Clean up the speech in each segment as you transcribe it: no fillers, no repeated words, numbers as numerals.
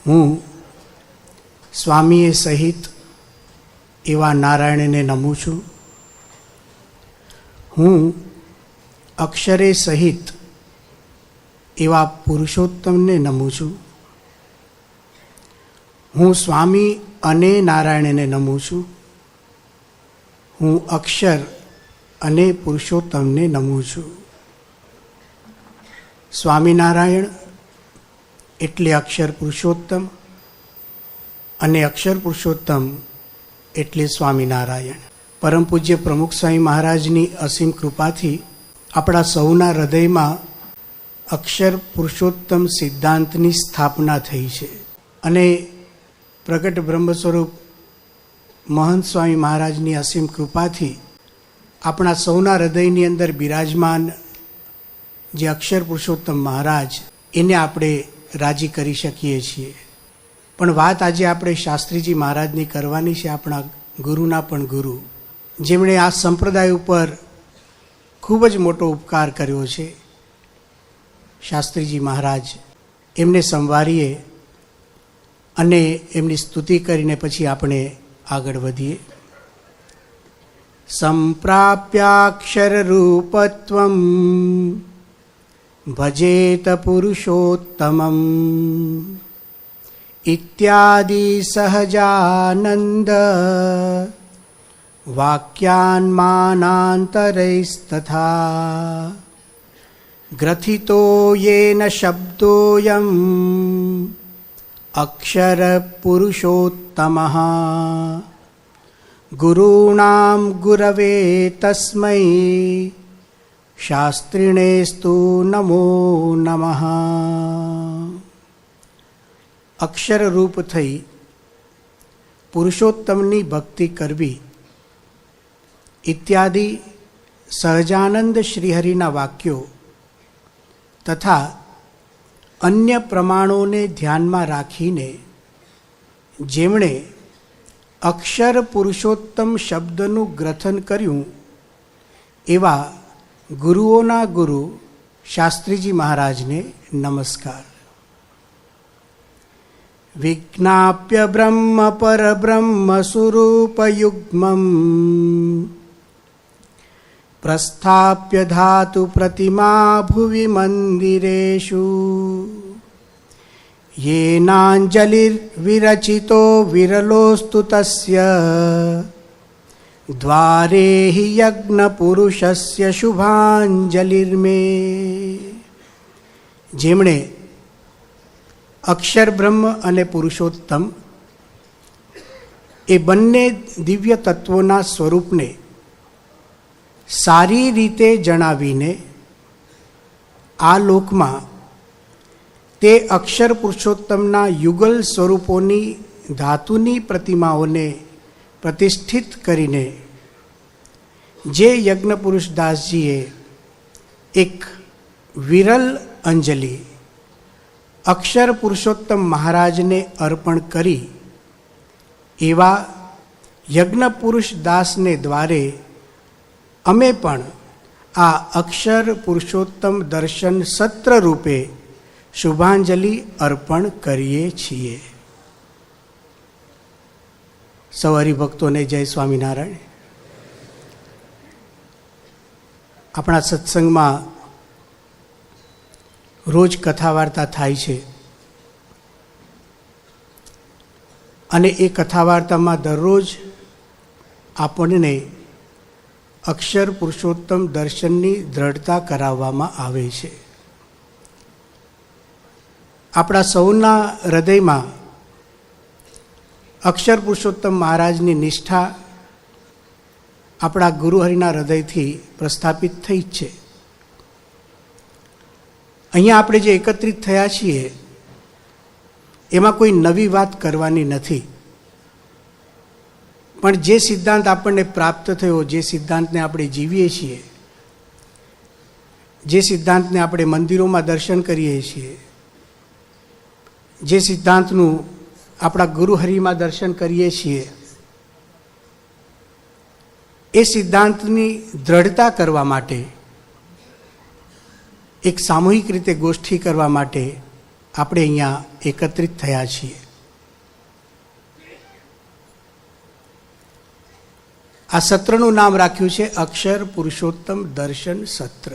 હું સ્વામીએ સહિત એવા નારાયણને નમું છું. હું અક્ષરે સહિત એવા પુરુષોત્તમને નમું છું. હું સ્વામી અને નારાયણને નમું છું. હું અક્ષર અને પુરુષોત્તમને નમું છું. સ્વામિનારાયણ એટલે અક્ષર પુરુષોત્તમ અને અક્ષર પુરુષોત્તમ એટલે સ્વામિનારાયણ. પરમ પૂજ્ય પ્રમુખ સ્વામી મહારાજની અસીમ કૃપાથી આપણા સૌના હૃદયમાં અક્ષર પુરુષોત્તમ સિદ્ધાંતની સ્થાપના થઈ છે અને પ્રગટ બ્રહ્મ સ્વરૂપ મહંત સ્વામી મહારાજની અસીમ કૃપાથી આપણા સૌના હૃદયની અંદર બિરાજમાન જે અક્ષર પુરુષોત્તમ મહારાજ એને આપણે રાજી કરી શકીએ છીએ. પણ વાત આજે આપણે શાસ્ત્રીજી મહારાજની કરવાની છે, આપણા ગુરુના પણ ગુરુ, જેમણે આ સંપ્રદાય ઉપર ખૂબ જ મોટો ઉપકાર કર્યો છે. શાસ્ત્રીજી મહારાજ, એમને સંવારીએ અને એમની સ્તુતિ કરીને પછી આપણે આગળ વધીએ. સંપ્રાપ્યાક્ષર રૂપત્વમ ભજેત પુરુષોત્તમમ ઇત્યાદિ સહજાનંદ વાક્યાન્માનાંતરૈસ્તથા ગ્રથિતો યેન શબ્દોયમ અક્ષર પુરુષોત્તમઃ ગુરૂણામ ગુરવે તસ્મૈ શાસ્ત્રીણેસ્તુ નમો નમઃ. અક્ષર રૂપ થઈ પુરુષોત્તમની ભક્તિ કરવી ઇત્યાદિ સહજાનંદ શ્રીહરિના વાક્યો તથા અન્ય પ્રમાણોને ધ્યાનમાં રાખીને જેમણે અક્ષર પુરુષોત્તમ શબ્દનું ગ્રથન કર્યું એવા ગુરુઓના ગુરુ શાસ્ત્રીજી મહારાજને નમસ્કાર. વિજ્ઞાપ્ય બ્રહ્મ પરબ્રહ્મ સ્વરૂપયુગ્મં પ્રસ્થાપ્ય ધાતુ પ્રતિમા ભુવિ મંદિરેષુ યેનાંજલિર્વિરચિતો વિરલોસ્તુ તસ્ય દ્વારે હિ યજ્ઞ પુરુષસ્ય શુભાંજલિર્મે. જેમણે અક્ષર બ્રહ્મ અને પુરુષોત્તમ એ બંને દિવ્ય તત્વોના સ્વરૂપને સારી રીતે જણાવીને આ લોકમાં તે અક્ષર પુરુષોત્તમના યુગલ સ્વરૂપોની ધાતુની પ્રતિમાઓને પ્રતિષ્ઠિત કરીને જે યજ્ઞ પુરુષ દાસજીએ એક વિરલ અંજલિ અક્ષર પુરુષોત્તમ મહારાજને અર્પણ કરી એવા યજ્ઞ પુરુષ દાસને દ્વારે અમે પણ આ અક્ષર પુરુષોત્તમ દર્શન સત્ર રૂપે શુભાંજલિ અર્પણ કરીએ છીએ. સૌ હરિભક્તોને જય સ્વામિનારાયણ. આપણા સત્સંગમાં રોજ કથા વાર્તા થાય છે અને એ કથા વાર્તામાં દરરોજ આપણને અક્ષર પુરુષોત્તમ દર્શનની દ્રઢતા કરાવવામાં આવે છે. આપણા સૌના હૃદયમાં અક્ષર પુરુષોત્તમ મહારાજની નિષ્ઠા આપણા ગુરુહરિના હૃદયથી પ્રસ્થાપિત થઈ જ છે. અહીંયા આપણે જે એકત્રિત થયા છીએ એમાં કોઈ નવી વાત કરવાની નથી, પણ જે સિદ્ધાંત આપણને પ્રાપ્ત થયો, જે સિદ્ધાંતને આપણે જીવીએ છીએ, જે સિદ્ધાંતને આપણે મંદિરોમાં દર્શન કરીએ છીએ, જે સિદ્ધાંતનું આપણા ગુરુહરિમાં દર્શન કરીએ છીએ, એ સિદ્ધાંતની દ્રઢતા કરવા માટે એક સામૂહિક રીતે ગોષ્ઠી કરવા માટે આપણે અહીંયા એકત્રિત થયા છીએ. આ સત્રનું નામ રાખ્યું છે અક્ષર પુરુષોત્તમ દર્શન સત્ર.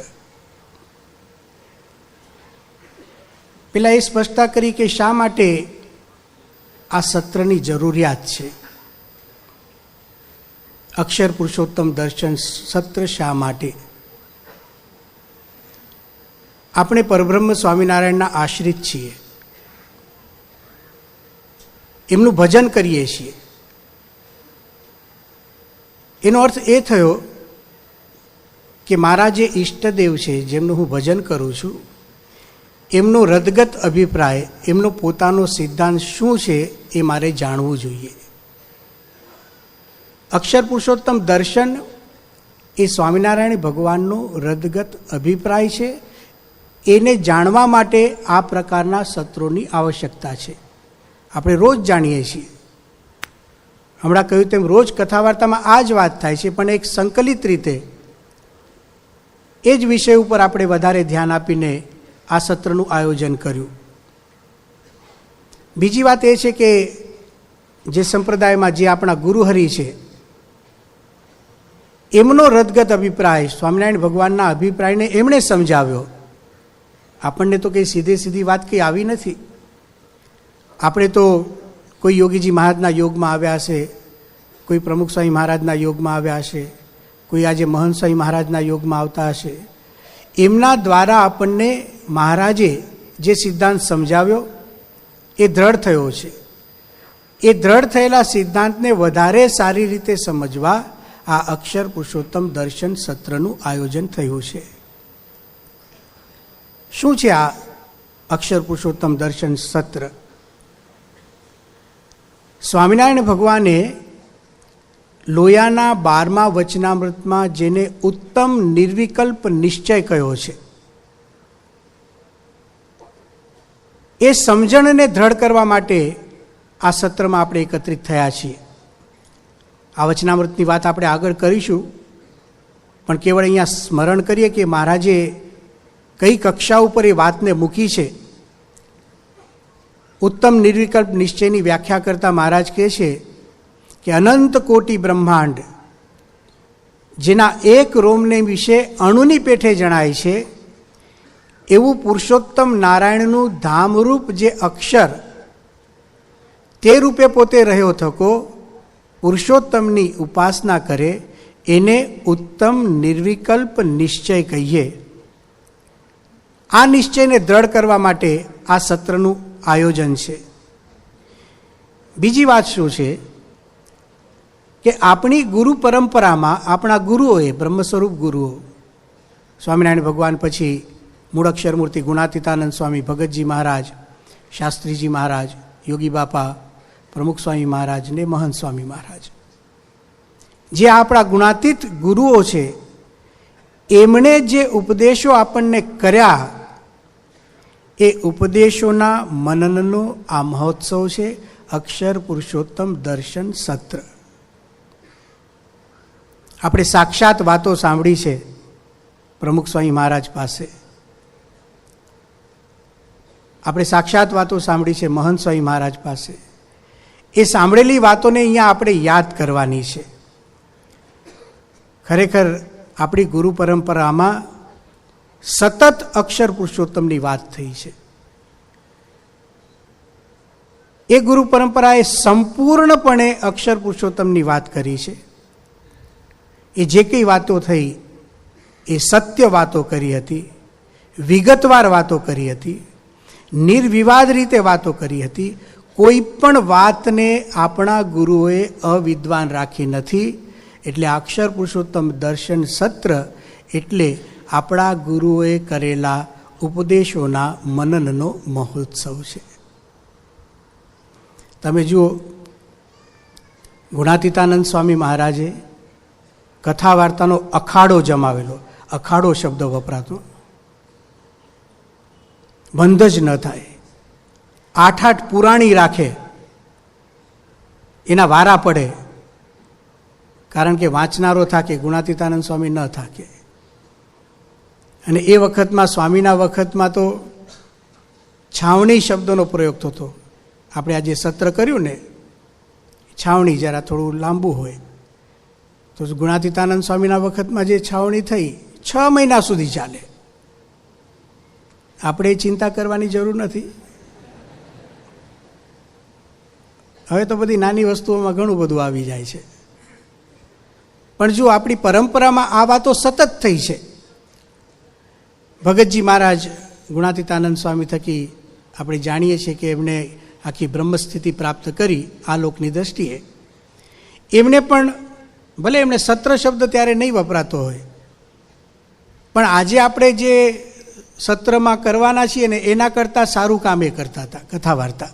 પેલા એ સ્પષ્ટતા કરી કે શા માટે આ સત્રની જરૂરિયાત છે. અક્ષર પુરુષોત્તમ દર્શન સત્ર શા માટે? આપણે પરબ્રહ્મ સ્વામિનારાયણના આશ્રિત છીએ, એમનું ભજન કરીએ છીએ. એનો અર્થ એ થયો કે મારા જે ઈષ્ટદેવ છે, જેમનું હું ભજન કરું છું, એમનો રદગત અભિપ્રાય, એમનો પોતાનો સિદ્ધાંત શું છે એ મારે જાણવું જોઈએ. અક્ષર પુરુષોત્તમ દર્શન એ સ્વામિનારાયણ ભગવાનનો રદગત અભિપ્રાય છે. એને જાણવા માટે આ પ્રકારના સત્રોની આવશ્યકતા છે. આપણે રોજ જાણીએ છીએ, હમણાં કહ્યું તેમ રોજ કથા વાર્તામાં આ જ વાત થાય છે, પણ એક સંકલિત રીતે એ જ વિષય ઉપર આપણે વધારે ધ્યાન આપીને આ સત્રનું આયોજન કર્યું. બીજી વાત એ છે કે જે સંપ્રદાયમાં જે આપણા ગુરુહરિ છે, એમનો રદગત અભિપ્રાય સ્વામિનારાયણ ભગવાનના અભિપ્રાયને એમણે સમજાવ્યો. આપણને તો કંઈ સીધી વાત કંઈ આવી નથી. આપણે તો કોઈ યોગીજી મહારાજના યોગમાં આવ્યા હશે, કોઈ પ્રમુખ સ્વામી મહારાજના યોગમાં આવ્યા હશે, કોઈ આજે મહંત સ્વામી મહારાજના યોગમાં આવતા હશે. એમના દ્વારા આપણને મહારાજે જે સિદ્ધાંત સમજાવ્યો એ દ્રઢ થયો છે. એ દ્રઢ થયેલા સિદ્ધાંતને વધારે સારી રીતે સમજવા આ અક્ષર પુરુષોત્તમ દર્શન સત્રનું આયોજન થયું છે. શું છે આ અક્ષર પુરુષોત્તમ દર્શન સત્ર? સ્વામિનારાયણ ભગવાને લોયાના 12મા વચનામૃતમાં જેને ઉત્તમ નિર્વિકલ્પ નિશ્ચય કહ્યો છે, એ સમજણને દ્રઢ કરવા માટે આ સત્રમાં આપણે એકત્રિત થયા છીએ. આ વચનામૃતની વાત આપણે આગળ કરીશું, પણ કેવળ અહીંયા સ્મરણ કરીએ કે મહારાજે કઈ કક્ષા ઉપર એ વાતને મૂકી છે. ઉત્તમ નિર્વિકલ્પ નિશ્ચયની વ્યાખ્યા કરતા મહારાજ કહે છે કે અનંત કોટી બ્રહ્માંડ જેના એક રોમને વિશે અણુની પેઠે જણાય છે, એવું પુરુષોત્તમ નારાયણનું ધામરૂપ જે અક્ષર તે રૂપે પોતે રહ્યો થકો પુરુષોત્તમની ઉપાસના કરે એને ઉત્તમ નિર્વિકલ્પ નિશ્ચય કહીએ. આ નિશ્ચયને દ્રઢ કરવા માટે આ સત્રનું આયોજન છે. બીજી વાત શું છે કે આપણી ગુરુ પરંપરામાં આપણા ગુરુઓએ, બ્રહ્મ સ્વરૂપ ગુરુઓ, સ્વામિનારાયણ ભગવાન પછી મૂળ અક્ષરમૂર્તિ ગુણાતીતાનંદ સ્વામી, ભગતજી મહારાજ, શાસ્ત્રીજી મહારાજ, યોગી બાપા, પ્રમુખ સ્વામી મહારાજ ને મહંત સ્વામી મહારાજ, જે આપણા ગુણાતીત ગુરુઓ છે, એમણે જે ઉપદેશો આપણને કર્યા, એ ઉપદેશોના મનનનો આ મહોત્સવ છે અક્ષર પુરુષોત્તમ દર્શન સત્ર. આપણે સાક્ષાત વાતો સાંભળી છે પ્રમુખ સ્વામી મહારાજ પાસે, આપણે સાક્ષાત વાતો સાંભળી છે મહંત સ્વામી મહારાજ પાસે. એ સાંભળેલી વાતોને અહીંયા આપણે યાદ કરવાની છે. ખરેખર આપણી ગુરુ પરંપરામાં સતત અક્ષર પુરુષોત્તમની વાત થઈ છે. એ ગુરુ પરંપરાએ સંપૂર્ણપણે અક્ષર પુરુષોત્તમની વાત કરી છે. એ જે કંઈ વાતો થઈ એ સત્ય વાતો કરી હતી, વિગતવાર વાતો કરી હતી, નિર્વિવાદ રીતે વાતો કરી હતી. કોઈ પણ વાતને આપણા ગુરુઓએ અવિદ્વાન રાખી નથી. એટલે અક્ષર પુરુષોત્તમ દર્શન સત્ર એટલે આપણા ગુરુઓએ કરેલા ઉપદેશોના મનનનો મહોત્સવ છે. તમે જુઓ, ગુણાતીતાનંદ સ્વામી મહારાજે કથા વાર્તાનો અખાડો જમાવેલો. અખાડો શબ્દ વપરાતો, બંધ જ ન થાય. 8 પુરાણી રાખે, એના વારા પડે, કારણ કે વાંચનારો થાકે, ગુણાતીતાનંદ સ્વામી ન થાકે. અને એ વખતમાં, સ્વામીના વખતમાં તો છાવણી શબ્દનો પ્રયોગ થતો. આપણે આજે સત્ર કર્યું ને, છાવણી જરા થોડું લાંબુ હોય, તો ગુણાતીતાનંદ સ્વામીના વખતમાં જે છાવણી થઈ 6 મહિના સુધી ચાલે. આપણે ચિંતા કરવાની જરૂર નથી. હવે તો બધી નાની વસ્તુઓમાં ઘણું બધું આવી જાય છે. પણ જો આપણી પરંપરામાં આ વાતો સતત થઈ છે. ભગતજી મહારાજ ગુણાતીતાનંદ સ્વામી થકી આપણે જાણીએ છીએ કે એમણે આખી બ્રહ્મસ્થિતિ પ્રાપ્ત કરી આ લોકની દ્રષ્ટિએ. એમને પણ ભલે એમણે સત્ર શબ્દ ત્યારે નહીં વપરાતો હોય, પણ આજે આપણે જે સત્રમાં કરવાના છીએ ને એના કરતાં સારું કામ એ કરતા હતા. કથા વાર્તા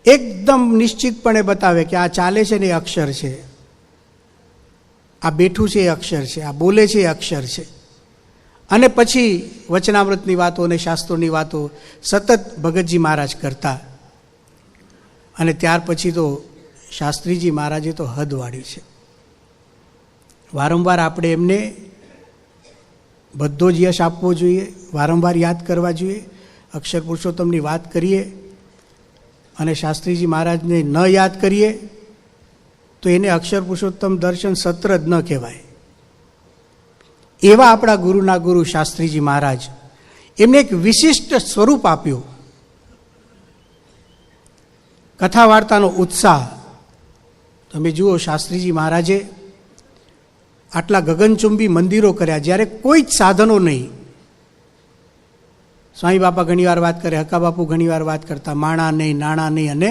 એકદમ નિશ્ચિતપણે બતાવે કે આ ચાલે છે ને એ અક્ષર છે, આ બેઠું છે એ અક્ષર છે, આ બોલે છે એ અક્ષર છે. અને પછી વચનામૃતની વાતો અને શાસ્ત્રોની વાતો સતત ભગતજી મહારાજ કરતા. અને ત્યાર પછી તો શાસ્ત્રીજી મહારાજે તો હદ વાળી છે. વારંવાર આપણે એમને બધો જ યશ આપવો જોઈએ, વારંવાર યાદ કરવા જોઈએ. અક્ષર પુરુષોત્તમની વાત કરીએ અને શાસ્ત્રીજી મહારાજને ન યાદ કરીએ તો એને અક્ષર પુરુષોત્તમ દર્શન સત્ર જ ન કહેવાય. એવા આપણા ગુરુના ગુરુ શાસ્ત્રીજી મહારાજ, એમને એક વિશિષ્ટ સ્વરૂપ આપ્યું. કથા વાર્તાનો ઉત્સાહ તમે જુઓ, શાસ્ત્રીજી મહારાજે આટલા ગગનચુંબી મંદિરો કર્યા જ્યારે કોઈ જ સાધનો નહીં. સ્વામી બાપા ઘણીવાર વાત કરે, હકા બાપુ ઘણીવાર વાત કરતા, માણા નહીં, નાણાં નહીં અને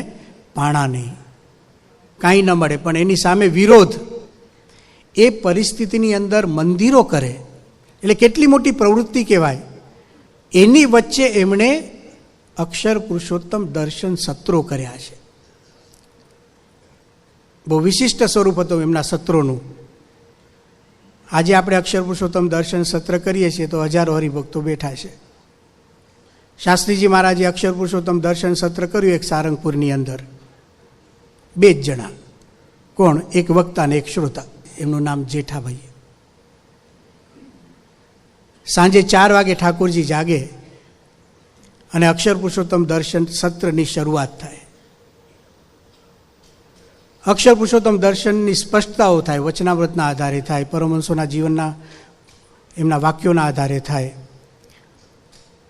પાણા નહીં, કાંઈ ન મળે. પણ એની સામે વિરોધ. એ પરિસ્થિતિની અંદર મંદિરો કરે એટલે કેટલી મોટી પ્રવૃત્તિ કહેવાય. એની વચ્ચે એમણે અક્ષર પુરુષોત્તમ દર્શન સત્રો કર્યા છે. બહુ વિશિષ્ટ સ્વરૂપ હતું એમના સત્રોનું. આજે આપણે અક્ષર પુરુષોત્તમ દર્શન સત્ર કરીએ છીએ તો હજારો હરિભક્તો બેઠા છે. શાસ્ત્રીજી મહારાજે અક્ષર પુરુષોત્તમ દર્શન સત્ર કર્યું એક સારંગપુરની અંદર. 2 જ જણા. કોણ? એક વક્તા અને એક શ્રોતા. એમનું નામ જેઠાભાઈ. સાંજે 4 વાગે ઠાકોરજી જાગે અને અક્ષર પુરુષોત્તમ દર્શન સત્રની શરૂઆત થાય. અક્ષર પુરુષોત્તમ દર્શનની સ્પષ્ટતાઓ થાય, વચનામૃતના આધારે થાય, પરમહંસોના જીવનના એમના વાક્યોના આધારે થાય.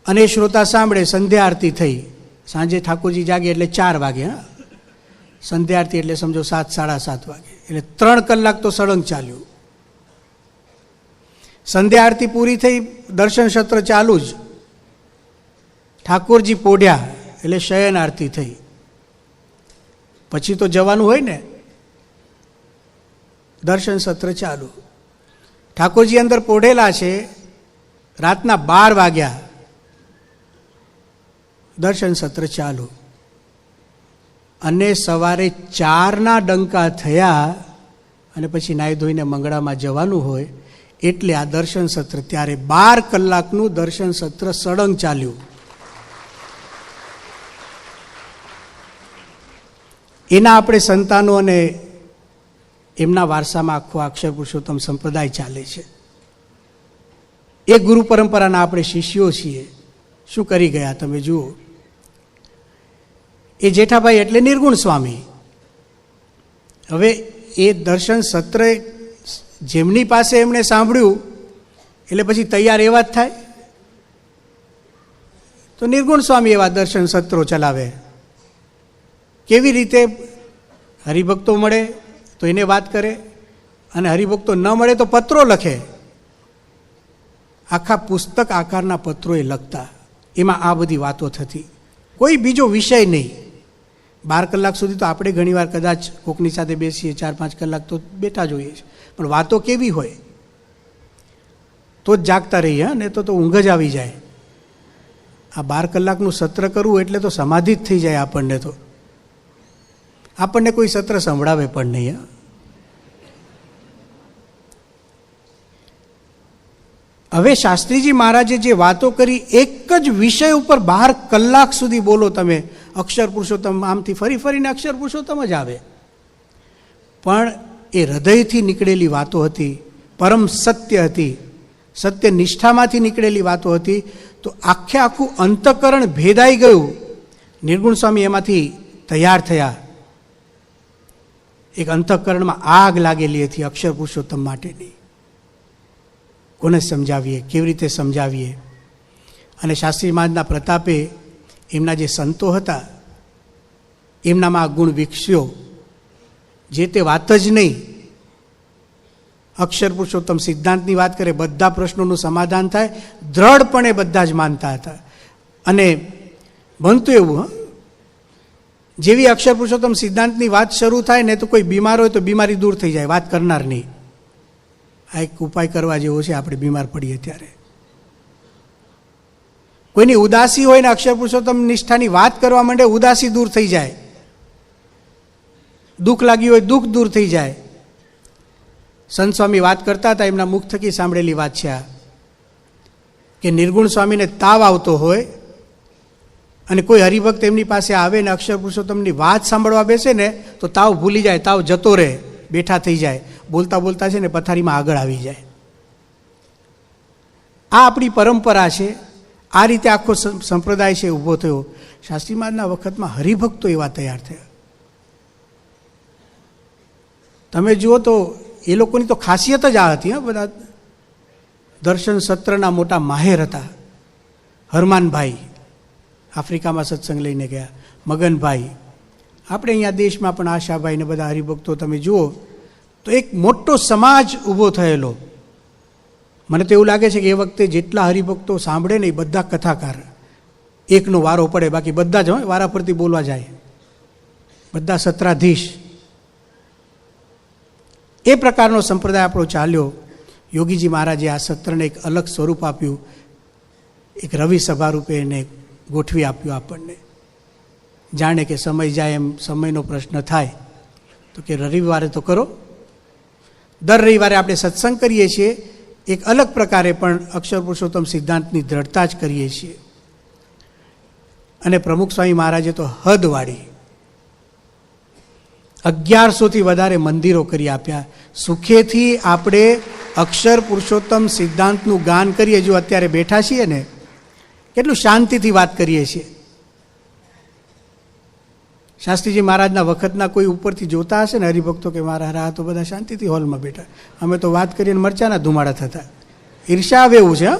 અને શ્રોતા સાંભળે. સંધ્યા આરતી થઈ. સાંજે ઠાકોરજી જાગે એટલે 4 વાગે. સંધ્યા આરતી એટલે સમજો 7, 7:30 વાગે. એટલે 3 કલાક તો સળંગ ચાલ્યું. સંધ્યા આરતી પૂરી થઈ, દર્શન સત્ર ચાલુ જ. ઠાકોરજી પોઢ્યા એટલે શયન આરતી થઈ. પછી તો જવાનું હોય ને. દર્શન સત્ર ચાલુ. ઠાકોરજી અંદર પોઢેલા છે. રાતના 12 વાગ્યા. દર્શન સત્ર ચાલુ. અને સવારે 4ના ડંકા થયા અને પછી નાહી ધોઈને મંગળામાં જવાનું હોય એટલે આ દર્શન સત્ર, ત્યારે 12 કલાકનું દર્શન સત્ર સળંગ ચાલ્યું. એના આપણે સંતાનો અને એમના વારસામાં આખો અક્ષર પુરુષોત્તમ સંપ્રદાય ચાલે છે. એ ગુરુ પરંપરાના આપણે શિષ્યો છીએ. શું કરી ગયા તમે જુઓ. એ જેઠાભાઈ એટલે નિર્ગુણ સ્વામી. હવે એ દર્શન સત્ર જેમની પાસે એમણે સાંભળ્યું એટલે પછી તૈયાર એવા જ થાય. તો નિર્ગુણ સ્વામી એવા દર્શન સત્રો ચલાવે. કેવી રીતે? હરિભક્તો મળે તો એને વાત કરે, અને હરિભક્તો ન મળે તો પત્રો લખે. આખા પુસ્તક આકારના પત્રો એ લખતા. એમાં આ બધી વાતો થતી. કોઈ બીજો વિષય નહીં. 12 કલાક સુધી તો આપણે ઘણીવાર કદાચ કોકની સાથે બેસીએ, 4-5 કલાક તો બેઠા જ હોઈએ છીએ. પણ વાતો કેવી હોય તો જ જાગતા રહીએ. ને તો ઊંઘ જ આવી જાય. આ 12 કલાકનું સત્ર કરવું એટલે તો સમાધિ જ થઈ જાય આપણને. તો આપણને કોઈ સત્ર સંભળાવે પણ નહીં. હવે શાસ્ત્રીજી મહારાજે જે વાતો કરી, એક જ વિષય ઉપર 12 કલાક સુધી બોલો તમે. અક્ષર પુરુષોત્તમ આમથી ફરી ફરીને અક્ષર પુરુષોત્તમ જ આવે. પણ એ હૃદયથી નીકળેલી વાતો હતી, પરમ સત્ય હતી, સત્ય નિષ્ઠામાંથી નીકળેલી વાતો હતી. તો આખે આખું અંતઃકરણ ભેદાઈ ગયું. નિર્ગુણ સ્વામી એમાંથી તૈયાર થયા. એક અંતઃકરણમાં આગ લાગેલી હતી અક્ષર પુરુષોત્તમ માટેની. કોને સમજાવીએ, કેવી રીતે સમજાવીએ? અને શાસ્ત્રી મહારાજના પ્રતાપે એમના જે સંતો હતા એમનામાં આ ગુણ વિકસ્યો. જે તે વાત જ નહીં, અક્ષર પુરુષોત્તમ સિદ્ધાંતની વાત કરે, બધા પ્રશ્નોનું સમાધાન થાય, દ્રઢપણે બધા જ માનતા હતા. અને બનતું એવું, જેવી અક્ષર પુરુષોત્તમ સિદ્ધાંતની વાત શરૂ થાય ને તો કોઈ બીમાર હોય તો બીમારી દૂર થઈ જાય, વાત કરનાર નહીં. આ એક ઉપાય કરવા જેવો છે આપણે બીમાર પડીએ ત્યારે. કોઈની ઉદાસી હોય ને અક્ષર પુરુષોત્તમ નિષ્ઠાની વાત કરવા માંડે, ઉદાસી દૂર થઈ જાય. દુઃખ લાગ્યું હોય દુઃખ દૂર થઈ જાય. સંત સ્વામી વાત કરતા હતા, એમના મુખ થકી સાંભળેલી વાત છે આ, કે નિર્ગુણ સ્વામીને તાવ આવતો હોય અને કોઈ હરિભક્ત એમની પાસે આવે ને અક્ષર પુરુષોત્તમની વાત સાંભળવા બેસે ને તો તાવ ભૂલી જાય, તાવ જતો રહે, બેઠા થઈ જાય, બોલતા બોલતા છે ને પથારીમાં આગળ આવી જાય. આ આપણી પરંપરા છે. આ રીતે આખો સંપ્રદાય છે ઊભો થયો. શાસ્ત્રી મહારાજના વખતમાં હરિભક્તો એવા તૈયાર થયા. તમે જુઓ તો એ લોકોની તો ખાસિયત જ આ હતી. બધા દર્શન સત્રના મોટા માહેર હતા. હરમાનભાઈ આફ્રિકામાં સત્સંગ લઈને ગયા, મગનભાઈ, આપણે અહીંયા દેશમાં પણ આશાભાઈ ને બધા હરિભક્તો તમે જુઓ તો એક મોટો સમાજ ઊભો થયેલો. મને તો એવું લાગે છે કે એ વખતે જેટલા હરિભક્તો સાંભળે ને એ બધા કથાકાર, એકનો વારો પડે, બાકી બધા જ વારા પરથી બોલવા જાય, બધા સત્રાધીશ. એ પ્રકારનો સંપ્રદાય આપણો ચાલ્યો. યોગીજી મહારાજે આ સત્રને એક અલગ સ્વરૂપ આપ્યું, એક રવિ સભા રૂપે એને ગોઠવી આપ્યું આપણને. જાણે કે સમય જાય એમ સમયનો પ્રશ્ન થાય તો કે રવિવારે તો કરો. દર રવિવારે આપણે સત્સંગ કરીએ છીએ, એક અલગ પ્રકારે પણ અક્ષર પુરુષોત્તમ સિદ્ધાંતની દ્રઢતા જ કરીએ છીએ. અને પ્રમુખ સ્વામી મહારાજે તો હદ વાળી 1100થી વધારે મંદિરો કરી આપ્યા. સુખેથી આપણે અક્ષર પુરુષોત્તમ સિદ્ધાંતનું ગાન કરીએ. જો અત્યારે બેઠા છીએ ને, કેટલું શાંતિથી વાત કરીએ છીએ. શાસ્ત્રીજી મહારાજના વખતના કોઈ ઉપરથી જોતા હશે ને હરિભક્તો કે મારા રાહ તો બધા શાંતિથી હોલમાં બેઠા, અમે તો વાત કરીને મરચાના ધુમાડા થતા. ઈર્ષા આવે એવું છે.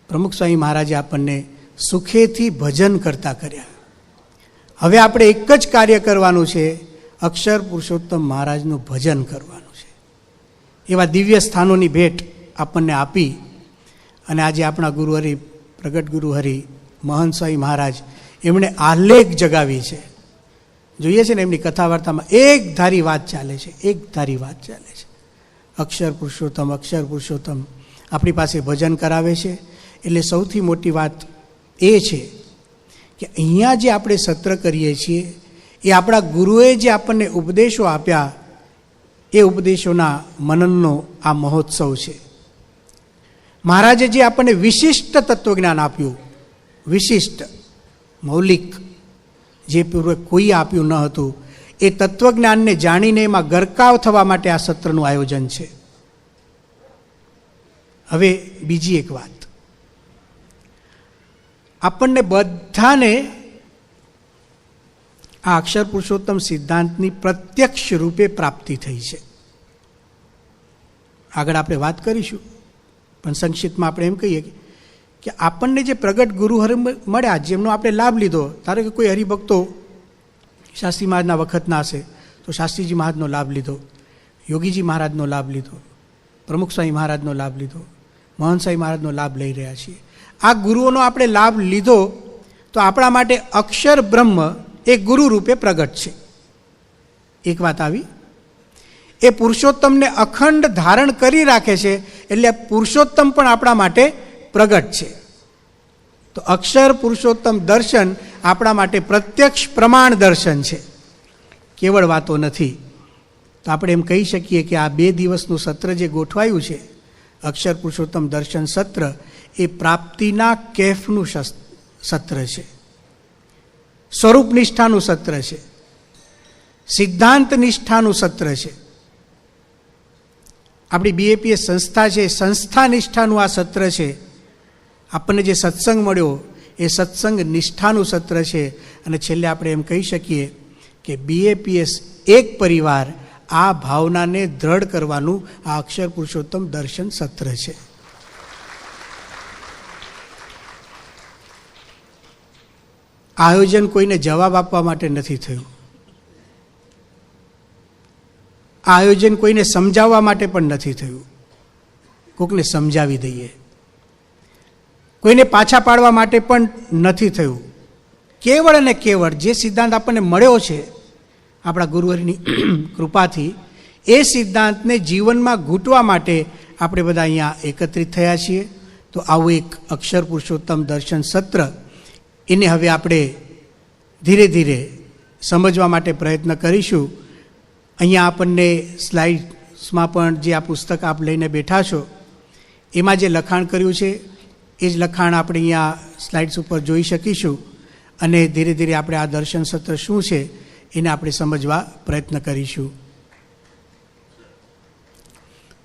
પ્રમુખ સ્વામી મહારાજે આપણને સુખેથી ભજન કરતા કર્યા. હવે આપણે એક જ કાર્ય કરવાનું છે, અક્ષર પુરુષોત્તમ મહારાજનું ભજન કરવાનું છે. એવા દિવ્ય સ્થાનોની ભેટ આપણને આપી અને આજે આપણા ગુરુહરિ, પ્રગટ ગુરુહરિ મહંત સ્વામી મહારાજ, એમણે આલેખ જગાવી છે. જોઈએ છે ને એમની કથા વાર્તામાં એક ધારી વાત ચાલે છે, એક ધારી વાત ચાલે છે. અક્ષર પુરુષોત્તમ, અક્ષર પુરુષોત્તમ આપણી પાસે ભજન કરાવે છે. એટલે સૌથી મોટી વાત એ છે કે અહીંયા જે આપણે સત્ર કરીએ છીએ એ આપણા ગુરુએ જે આપણને ઉપદેશો આપ્યા એ ઉપદેશોના મનનનો આ મહોત્સવ છે. મહારાજે જે આપણને વિશિષ્ટ તત્વજ્ઞાન આપ્યું, વિશિષ્ટ મૌલિક, જે પૂર્વે કોઈ આપ્યું ન હતું, એ તત્વજ્ઞાનને જાણીને એમાં ગરકાવ થવા માટે આ સત્રનું આયોજન છે. હવે બીજી એક વાત, આપણને બધાને આ અક્ષર પુરુષોત્તમ સિદ્ધાંતની પ્રત્યક્ષ રૂપે પ્રાપ્તિ થઈ છે. આગળ આપણે વાત કરીશું, પણ સંક્ષિપ્તમાં આપણે એમ કહીએ કે આપણને જે પ્રગટ ગુરુ મળ્યા, જેમનો આપણે લાભ લીધો, ધારો કે કોઈ હરિભક્તો શાસ્ત્રી મહારાજના વખતના હશે તો શાસ્ત્રીજી મહારાજનો લાભ લીધો, યોગીજી મહારાજનો લાભ લીધો, પ્રમુખ સ્વામી મહારાજનો લાભ લીધો, મહંત સ્વામી મહારાજનો લાભ લઈ રહ્યા છીએ. આ ગુરુઓનો આપણે લાભ લીધો તો આપણા માટે અક્ષર બ્રહ્મ એ ગુરુ રૂપે પ્રગટ છે. એક વાત આવી, એ પુરુષોત્તમને અખંડ ધારણ કરી રાખે છે, એટલે પુરુષોત્તમ પણ આપણા માટે પ્રગટ છે. તો અક્ષર પુરુષોત્તમ દર્શન આપણા માટે પ્રત્યક્ષ પ્રમાણ દર્શન છે, કેવળ વાતો નથી. તો આપણે એમ કહી શકીએ કે આ 2 દિવસનું સત્ર જે ગોઠવાયું છે, અક્ષર પુરુષોત્તમ દર્શન સત્ર, એ પ્રાપ્તિના કેફનું સત્ર છે, સ્વરૂપ નિષ્ઠાનું સત્ર છે, સિદ્ધાંત નિષ્ઠાનું સત્ર છે. આપણી BAPS સંસ્થા છે, સંસ્થા નિષ્ઠાનું આ સત્ર છે. આપણને જે સત્સંગ મળ્યો એ સત્સંગ નિષ્ઠાનું સત્ર છે. અને છેલ્લે આપણે એમ કહી શકીએ કે BAPS એક પરિવાર, આ ભાવનાને દ્રઢ કરવાનું આ અક્ષર પુરુષોત્તમ દર્શન સત્ર છે. આયોજન કોઈને જવાબ આપવા માટે નથી થયું. આયોજન કોઈને સમજાવવા માટે પણ નથી થયું. કોકને સમજાવી દઈએ, કોઈને પાછા પાડવા માટે પણ નથી થયું. કેવળ અને કેવળ જે સિદ્ધાંત આપણને મળ્યો છે આપણા ગુરુવરની કૃપાથી, એ સિદ્ધાંતને જીવનમાં ઘૂંટવા માટે આપણે બધા અહીંયા એકત્રિત થયા છીએ. તો આવું એક અક્ષર પુરુષોત્તમ દર્શન સત્ર, એને હવે આપણે ધીરે ધીરે સમજવા માટે પ્રયત્ન કરીશું. અહીંયા આપણને સ્લાઇડ્સમાં પણ જે આ પુસ્તક આપ લઈને બેઠા છો એમાં જે લખાણ કર્યું છે એ જ લખાણ આપણે અહીંયા સ્લાઇડ્સ ઉપર જોઈ શકીશું. અને ધીરે ધીરે આપણે આ દર્શન સત્ર શું છે એને આપણે સમજવા પ્રયત્ન કરીશું.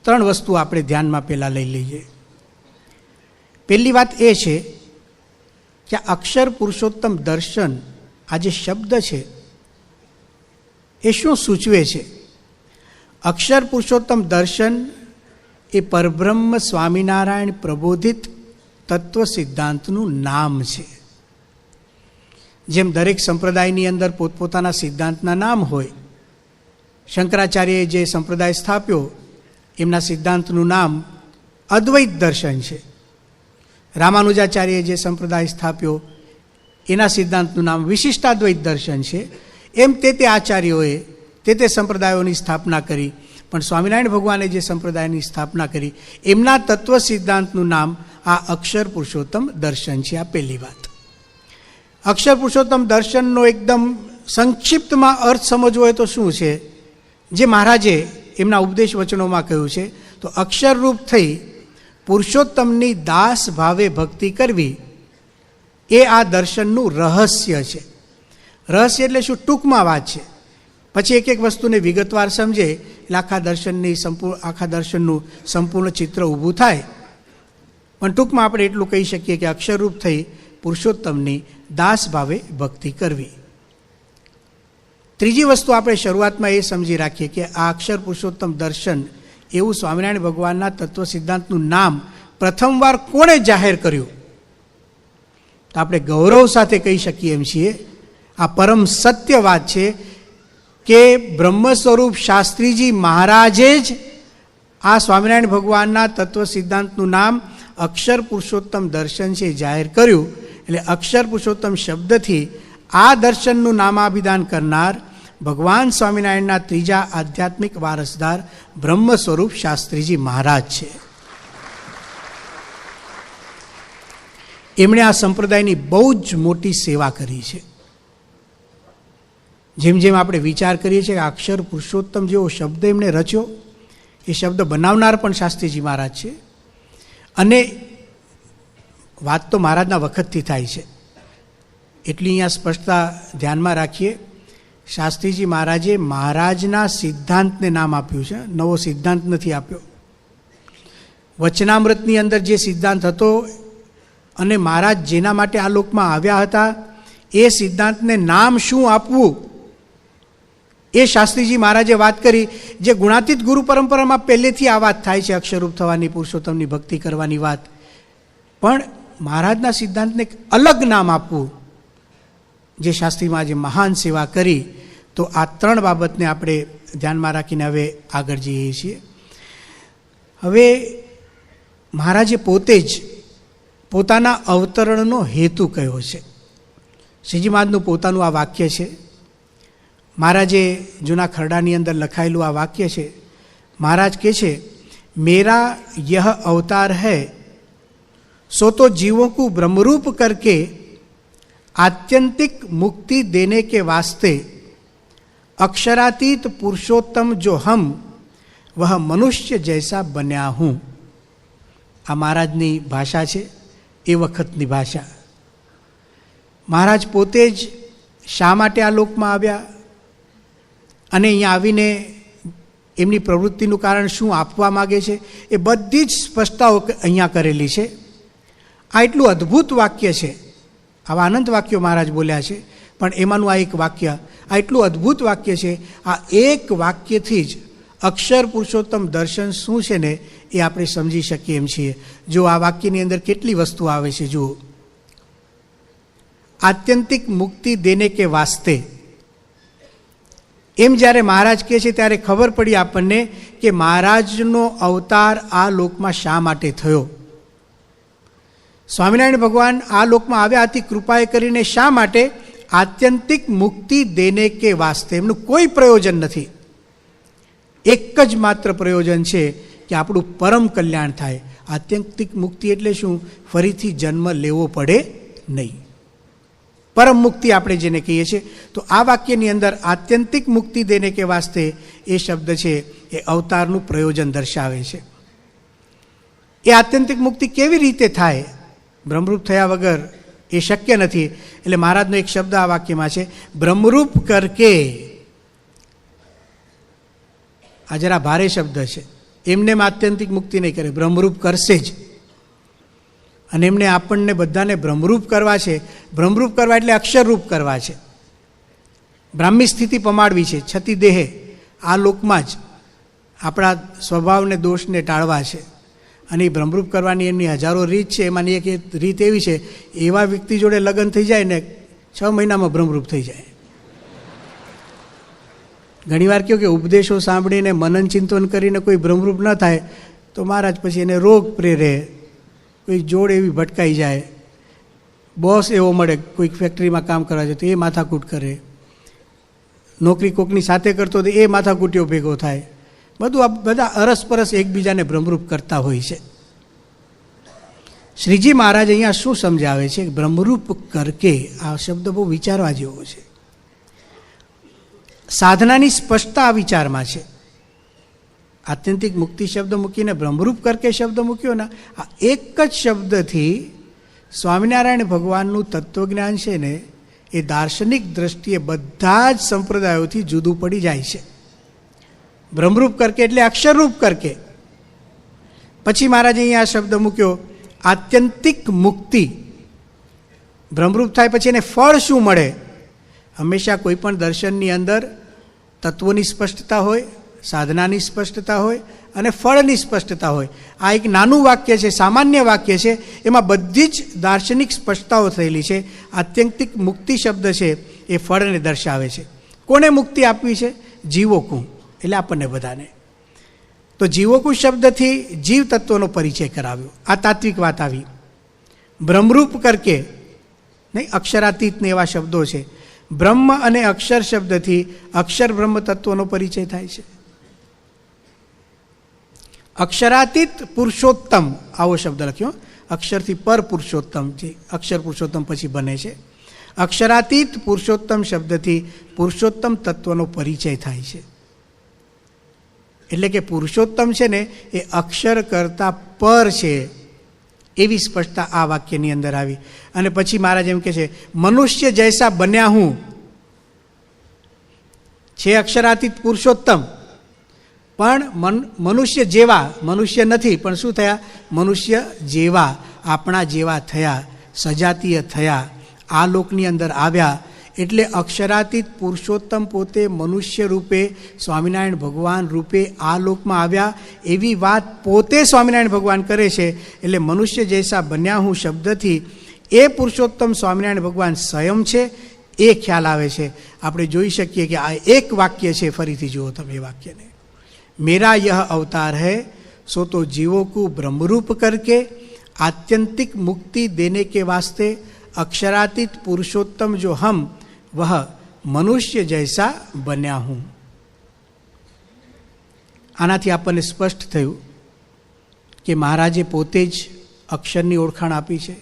3 વસ્તુ આપણે ધ્યાનમાં પહેલાં લઈ લઈએ. પહેલી વાત એ છે કે અક્ષર પુરુષોત્તમ દર્શન, આ જે શબ્દ છે એ શું સૂચવે છે? અક્ષર પુરુષોત્તમ દર્શન એ પરબ્રહ્મ સ્વામિનારાયણ પ્રબોધિત તત્વ સિદ્ધાંતનું નામ છે. જેમ દરેક સંપ્રદાયની અંદર પોતપોતાના સિદ્ધાંતના નામ હોય, શંકરાચાર્યએ જે સંપ્રદાય સ્થાપ્યો એમના સિદ્ધાંતનું નામ અદ્વૈત દર્શન છે. રામાનુજાચાર્યએ જે સંપ્રદાય સ્થાપ્યો એના સિદ્ધાંતનું નામ વિશિષ્ટાદ્વૈત દર્શન છે. એમ તે આચાર્યોએ તે સંપ્રદાયોની સ્થાપના કરી, પણ સ્વામિનારાયણ ભગવાને જે સંપ્રદાયની સ્થાપના કરી એમના તત્વ સિદ્ધાંતનું નામ આ અક્ષર પુરુષોત્તમ દર્શન છે. આ પહેલી વાત. અક્ષર પુરુષોત્તમ દર્શનનો એકદમ સંક્ષિપ્તમાં અર્થ સમજવો હોય તો શું છે? જે મહારાજે એમના ઉપદેશ વચનોમાં કહ્યું છે, તો અક્ષરરૂપ થઈ પુરુષોત્તમની દાસ ભાવે ભક્તિ કરવી એ આ દર્શનનું રહસ્ય છે. રહસ્ય એટલે શું? ટૂંકમાં વાત છે. પછી એક એક વસ્તુને વિગતવાર સમજે એટલે આખા દર્શનનું સંપૂર્ણ ચિત્ર ઊભું થાય. પણ ટૂંકમાં આપણે એટલું કહી શકીએ કે અક્ષરરૂપ થઈ પુરુષોત્તમની દાસ ભાવે ભક્તિ કરવી. ત્રીજી વસ્તુ આપણે શરૂઆતમાં એ સમજી રાખીએ કે આ અક્ષર પુરુષોત્તમ દર્શન એવું સ્વામિનારાયણ ભગવાનના તત્વ સિદ્ધાંતનું નામ પ્રથમવાર કોણે જાહેર કર્યું? તો આપણે ગૌરવ સાથે કહી શકીએ એમ છીએ, આ પરમ સત્ય વાત છે કે બ્રહ્મ સ્વરૂપ શાસ્ત્રીજી મહારાજે જ આ સ્વામિનારાયણ ભગવાનના તત્વ સિદ્ધાંતનું નામ અક્ષર પુરુષોત્તમ દર્શન છે જાહેર કર્યું. એટલે અક્ષર પુરુષોત્તમ શબ્દથી આ દર્શનનું નામાભિધાન કરનાર ભગવાન સ્વામિનારાયણના ત્રીજા આધ્યાત્મિક વારસદાર બ્રહ્મ સ્વરૂપ શાસ્ત્રીજી મહારાજ છે. એમણે આ સંપ્રદાયની બહુ જ મોટી સેવા કરી છે. જેમ જેમ આપણે વિચાર કરીએ છીએ કે અક્ષર પુરુષોત્તમ જેવો શબ્દ એમણે રચ્યો, એ શબ્દ બનાવનાર પણ શાસ્ત્રીજી મહારાજ છે. અને વાત તો મહારાજના વખતથી થાય છે એટલી અહીંયા સ્પષ્ટતા ધ્યાનમાં રાખીએ. શાસ્ત્રીજી મહારાજે મહારાજના સિદ્ધાંતને નામ આપ્યું છે, નવો સિદ્ધાંત નથી આપ્યો. વચનામૃતની અંદર જે સિદ્ધાંત હતો અને મહારાજ જેના માટે આ લોકમાં આવ્યા હતા એ સિદ્ધાંતને નામ શું આપવું એ શાસ્ત્રીજી મહારાજે વાત કરી. જે ગુણાતીત ગુરુ પરંપરામાં પહેલેથી આ વાત થાય છે, અક્ષરરૂપ થવાની, પુરુષોત્તમની ભક્તિ કરવાની વાત. પણ મહારાજના સિદ્ધાંતને એક અલગ નામ આપવું, જે શાસ્ત્રી મહારાજે મહાન સેવા કરી. તો આ 3 બાબતને આપણે ધ્યાનમાં રાખીને હવે આગળ જઈએ છીએ. હવે મહારાજે પોતે જ પોતાના અવતરણનો હેતુ કયો છે. શ્રીજી મહારાજનું પોતાનું આ વાક્ય છે. મહારાજે જૂના ખરડાની અંદર લખાયેલું આ વાક્ય છે. મહારાજ કહે છે, મેરા યહ અવતાર है सो तो जीवों को ब्रह्मरूप करके आत्यंतिक मुक्ति देने के वास्ते अक्षरातीत पुरुषोत्तम जो हम वह मनुष्य जैसा बन्या हूँ. આ મહારાજની ભાષા છે, એ વખતની ભાષા. મહારાજ પોતે જ શા માટે આ લોકમાં આવ્યા અને અહીંયા આવીને એમની પ્રવૃત્તિનું કારણ શું આપવા માગે છે, એ બધી જ સ્પષ્ટતાઓ અહીંયા કરેલી છે. આ એટલું અદ્ભુત વાક્ય છે. આવા અનંત વાક્યો મહારાજ બોલ્યા છે, પણ એમાંનું આ એક વાક્ય, આ એટલું અદ્ભુત વાક્ય છે. આ એક વાક્યથી જ અક્ષર પુરુષોત્તમ દર્શન શું છે ને એ આપણે સમજી શકીએ એમ છીએ. જો આ વાક્યની અંદર કેટલી વસ્તુ આવે છે જુઓ. આત્યંતિક મુક્તિ દેને કે વાસ્તે, એમ જ્યારે મહારાજ કહે છે ત્યારે ખબર પડી આપણને કે મહારાજનો અવતાર આ લોકમાં શા માટે થયો. સ્વામિનારાયણ ભગવાન આ લોકમાં આવ્યા અતિ કૃપાએ કરીને શા માટે? આત્યંતિક મુક્તિ દેને કે વાસ્તે. એમનું કોઈ પ્રયોજન નથી. એક જ માત્ર પ્રયોજન છે કે આપણું પરમ કલ્યાણ થાય. આત્યંતિક મુક્તિ એટલે શું? ફરીથી જન્મ લેવો પડે નહીં. પરમ મુક્તિ આપણે જેને કહીએ છીએ. તો આ વાક્યની અંદર આત્યંતિક મુક્તિ દેને કે વાસ્તે એ શબ્દ છે એ અવતારનું પ્રયોજન દર્શાવે છે. એ આત્યંતિક મુક્તિ કેવી રીતે થાય? બ્રહ્મરૂપ થયા વગર એ શક્ય નથી. એટલે મહારાજનો એક શબ્દ આ વાક્યમાં છે, બ્રહ્મરૂપ કરકે. આ જરા ભારે શબ્દ છે. એમને આત્યંતિક મુક્તિ નહીં કરે, બ્રહ્મરૂપ કરશે જ. અને એમને આપણને બધાને બ્રહ્મરૂપ કરવા છે. બ્રહ્મરૂપ કરવા એટલે અક્ષરરૂપ કરવા છે. બ્રાહ્મી સ્થિતિ પમાડવી છે, છતી દેહે આ લોકમાં જ આપણા સ્વભાવને દોષને ટાળવા છે. અને એ બ્રહ્મરૂપ કરવાની એમની હજારો રીત છે. એમાંની એક રીત એવી છે, એવા વ્યક્તિ જોડે લગ્ન થઈ જાય ને 6 મહિનામાં બ્રહ્મરૂપ થઈ જાય. ઘણીવાર કહ્યું કે ઉપદેશો સાંભળીને મનન ચિંતન કરીને કોઈ બ્રહ્મરૂપ ન થાય તો મહારાજ પછી એને રોગ પ્રેરે, કોઈ જોડ એવી ભટકાઈ જાય, બોસ એવો મળે કોઈક ફેક્ટરીમાં કામ કરવા જાય તો એ માથાકૂટ કરે, નોકરી કોકની સાથે કરતો તો એ માથાકૂટીઓ ભેગો થાય. બધું આ બધા અરસપરસ એકબીજાને બ્રહ્મરૂપ કરતા હોય છે. શ્રીજી મહારાજ અહીંયા શું સમજાવે છે? બ્રહ્મરૂપ કરકે. આ શબ્દ બહુ વિચારવા જેવો છે. સાધનાની સ્પષ્ટતા આ વિચારમાં છે. આત્યંતિક મુક્તિ શબ્દ મૂકીને બ્રહ્મરૂપ કરકે શબ્દ મૂક્યો ને, આ એક જ શબ્દથી સ્વામિનારાયણ ભગવાનનું તત્વજ્ઞાન છે ને એ દાર્શનિક દ્રષ્ટિએ બધા જ સંપ્રદાયોથી જુદું પડી જાય છે. બ્રહ્મરૂપ કરકે એટલે અક્ષરરૂપ કરકે. પછી મહારાજે અહીંયા આ શબ્દ મૂક્યો આત્યંતિક મુક્તિ. બ્રહ્મરૂપ થાય પછી એને ફળ શું મળે? હંમેશા કોઈ પણ દર્શનની અંદર તત્વોની સ્પષ્ટતા હોય, સાધનાની સ્પષ્ટતા હોય અને ફળની સ્પષ્ટતા હોય. આ એક નાનું વાક્ય છે, સામાન્ય વાક્ય છે, એમાં બધી જ દાર્શનિક સ્પષ્ટતાઓ થયેલી છે. આત્યંતિક મુક્તિ શબ્દ છે એ ફળને દર્શાવે છે. કોને મુક્તિ આપવી છે? જીવોકું, એટલે આપણને બધાને. તો જીવોકું શબ્દથી જીવ તત્વનો પરિચય કરાવ્યો. આ તાત્વિક વાત આવી. બ્રહ્મરૂપ કરકે નહીં, અક્ષરાતીતને એવા શબ્દો છે. બ્રહ્મ અને અક્ષર શબ્દથી અક્ષર બ્રહ્મ તત્વનો પરિચય થાય છે. અક્ષરાતીત પુરુષોત્તમ આવો શબ્દ લખ્યો. અક્ષરથી પર પુરુષોત્તમ, જે અક્ષર પુરુષોત્તમ પછી બને છે. અક્ષરાતીત પુરુષોત્તમ શબ્દથી પુરુષોત્તમ તત્વનો પરિચય થાય છે. એટલે કે પુરુષોત્તમ છે ને એ અક્ષર કરતાં પર છે એવી સ્પષ્ટતા આ વાક્યની અંદર આવી. અને પછી મહારાજ એમ કહે છે મનુષ્ય જૈસા બન્યા હું. છે અક્ષરાતીત પુરુષોત્તમ પણ મનુષ્ય જેવા, મનુષ્ય નથી પણ શું થયા? મનુષ્ય જેવા, આપણા જેવા થયા, સજાતીય થયા, આ લોકની અંદર આવ્યા. એટલે અક્ષરાતીત પુરુષોત્તમ પોતે મનુષ્ય રૂપે સ્વામિનારાયણ ભગવાન રૂપે આ લોકમાં આવ્યા એવી વાત પોતે સ્વામિનારાયણ ભગવાન કરે છે. એટલે મનુષ્ય જૈસા બન્યા હું શબ્દથી એ પુરુષોત્તમ સ્વામિનારાયણ ભગવાન સ્વયં છે એ ખ્યાલ આવે છે. આપણે જોઈ શકીએ કે આ એક વાક્ય છે. ફરીથી જુઓ તમે એ વાક્યને, मेरा यह अवतार है सो तो जीवों को ब्रह्मरूप करके आत्यंतिक मुक्ति देने के वास्ते अक्षरातीत पुरुषोत्तम जो हम वह मनुष्य जैसा बन्या हूँ. આનાથી આપણને સ્પષ્ટ થયું કે મહારાજે પોતે જ અક્ષરની ઓળખાણ આપી છે,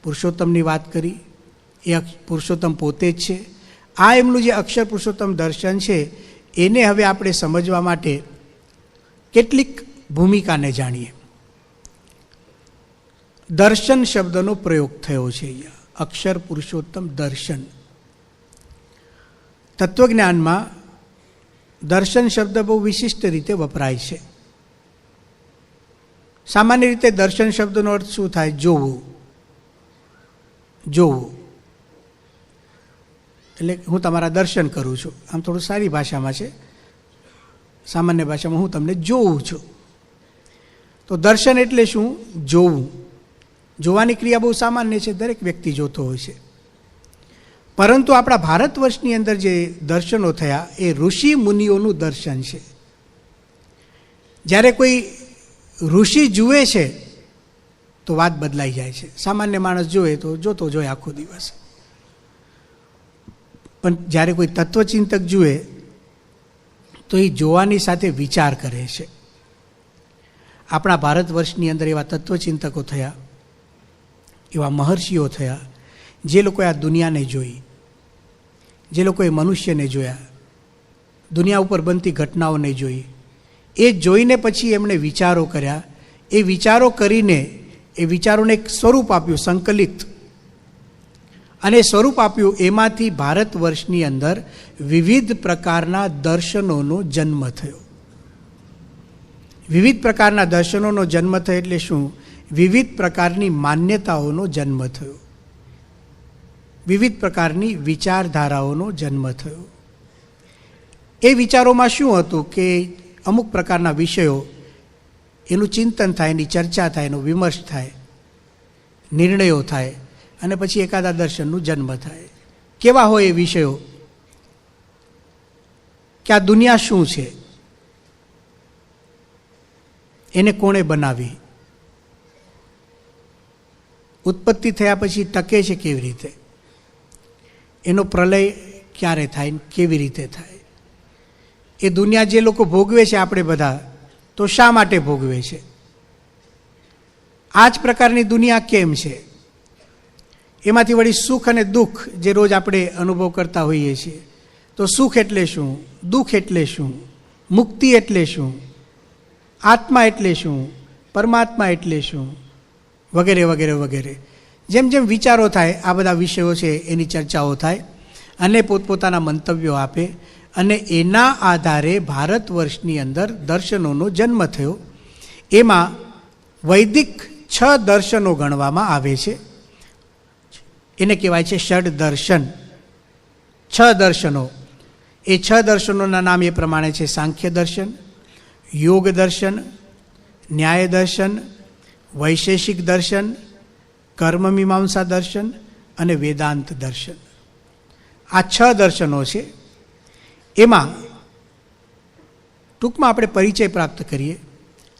પુરુષોત્તમની વાત કરી, એ પુરુષોત્તમ પોતે જ છે. આ એમનું જે અક્ષર પુરુષોત્તમ દર્શન છે એને હવે આપણે સમજવા માટે કેટલીક ભૂમિકાને જાણીએ. દર્શન શબ્દનો પ્રયોગ થયો છે અહીંયા. અક્ષર પુરુષોત્તમ દર્શન. તત્વજ્ઞાનમાં દર્શન શબ્દ બહુ વિશિષ્ટ રીતે વપરાય છે. સામાન્ય રીતે દર્શન શબ્દનો અર્થ શું થાય? જોવું. જોવું એટલે હું તમારા દર્શન કરું છું. આમ થોડું સારી ભાષામાં છે, સામાન્ય ભાષામાં હું તમને જોઉં છું. તો દર્શન એટલે શું? જોવું. જોવાની ક્રિયા બહુ સામાન્ય છે, દરેક વ્યક્તિ જોતો હોય છે. પરંતુ આપણા ભારત વર્ષની અંદર જે દર્શનો થયા એ ઋષિ મુનિઓનું દર્શન છે. જ્યારે કોઈ ઋષિ જુએ છે તો વાત બદલાઈ જાય છે. સામાન્ય માણસ જોવે તો જોતો જોઈએ આખો દિવસ, પણ જ્યારે કોઈ તત્વચિંતક જુએ તો એ જોવાની સાથે વિચાર કરે છે. આપણા ભારત વર્ષની અંદર એવા તત્વચિંતકો થયા, એવા મહર્ષિઓ થયા, જે લોકોએ આ દુનિયાને જોઈ, જે લોકોએ મનુષ્યને જોયા, દુનિયા ઉપર બનતી ઘટનાઓને જોઈ, એ જોઈને પછી એમણે વિચારો કર્યા. એ વિચારો કરીને એ વિચારોને એક સ્વરૂપ આપ્યું, સંકલિત, અને સ્વરૂપ આપ્યું. એમાંથી ભારત વર્ષની અંદર વિવિધ પ્રકારના દર્શનોનો જન્મ થયો. વિવિધ પ્રકારના દર્શનોનો જન્મ થયો એટલે શું? વિવિધ પ્રકારની માન્યતાઓનો જન્મ થયો, વિવિધ પ્રકારની વિચારધારાઓનો જન્મ થયો. એ વિચારોમાં શું હતું કે અમુક પ્રકારના વિષયો, એનું ચિંતન થાય, એની ચર્ચા થાય, એનો વિમર્શ થાય, નિર્ણયો થાય, અને પછી એકાદા દર્શનનું જન્મ થાય. કેવા હોય એ વિષયો? કે આ દુનિયા શું છે, એને કોણે બનાવી, ઉત્પત્તિ થયા પછી ટકે છે કેવી રીતે, એનો પ્રલય ક્યારે થાય, કેવી રીતે થાય, એ દુનિયા જે લોકો ભોગવે છે આપણે બધા, તો શા માટે ભોગવે છે, આ જ પ્રકારની દુનિયા કેમ છે, એમાંથી વળી સુખ અને દુઃખ જે રોજ આપણે અનુભવ કરતા હોઈએ છીએ, તો સુખ એટલે શું, દુઃખ એટલે શું, મુક્તિ એટલે શું, આત્મા એટલે શું, પરમાત્મા એટલે શું, વગેરે વગેરે વગેરે. જેમ જેમ વિચારો થાય, આ બધા વિષયો છે એની ચર્ચાઓ થાય, અને પોતપોતાના મંતવ્યો આપે, અને એના આધારે ભારત વર્ષની અંદર દર્શનોનો જન્મ થયો. એમાં વૈદિક 6 દર્શનો ગણવામાં આવે છે. એને કહેવાય છે ષડ દર્શન. 6 દર્શનો. એ 6 દર્શનોના નામ એ પ્રમાણે છે: સાંખ્ય દર્શન, યોગ દર્શન, ન્યાય દર્શન, વૈશેષિક દર્શન, કર્મમીમાંસા દર્શન અને વેદાંત દર્શન. આ 6 દર્શનો છે. એમાં ટૂંકમાં આપણે પરિચય પ્રાપ્ત કરીએ.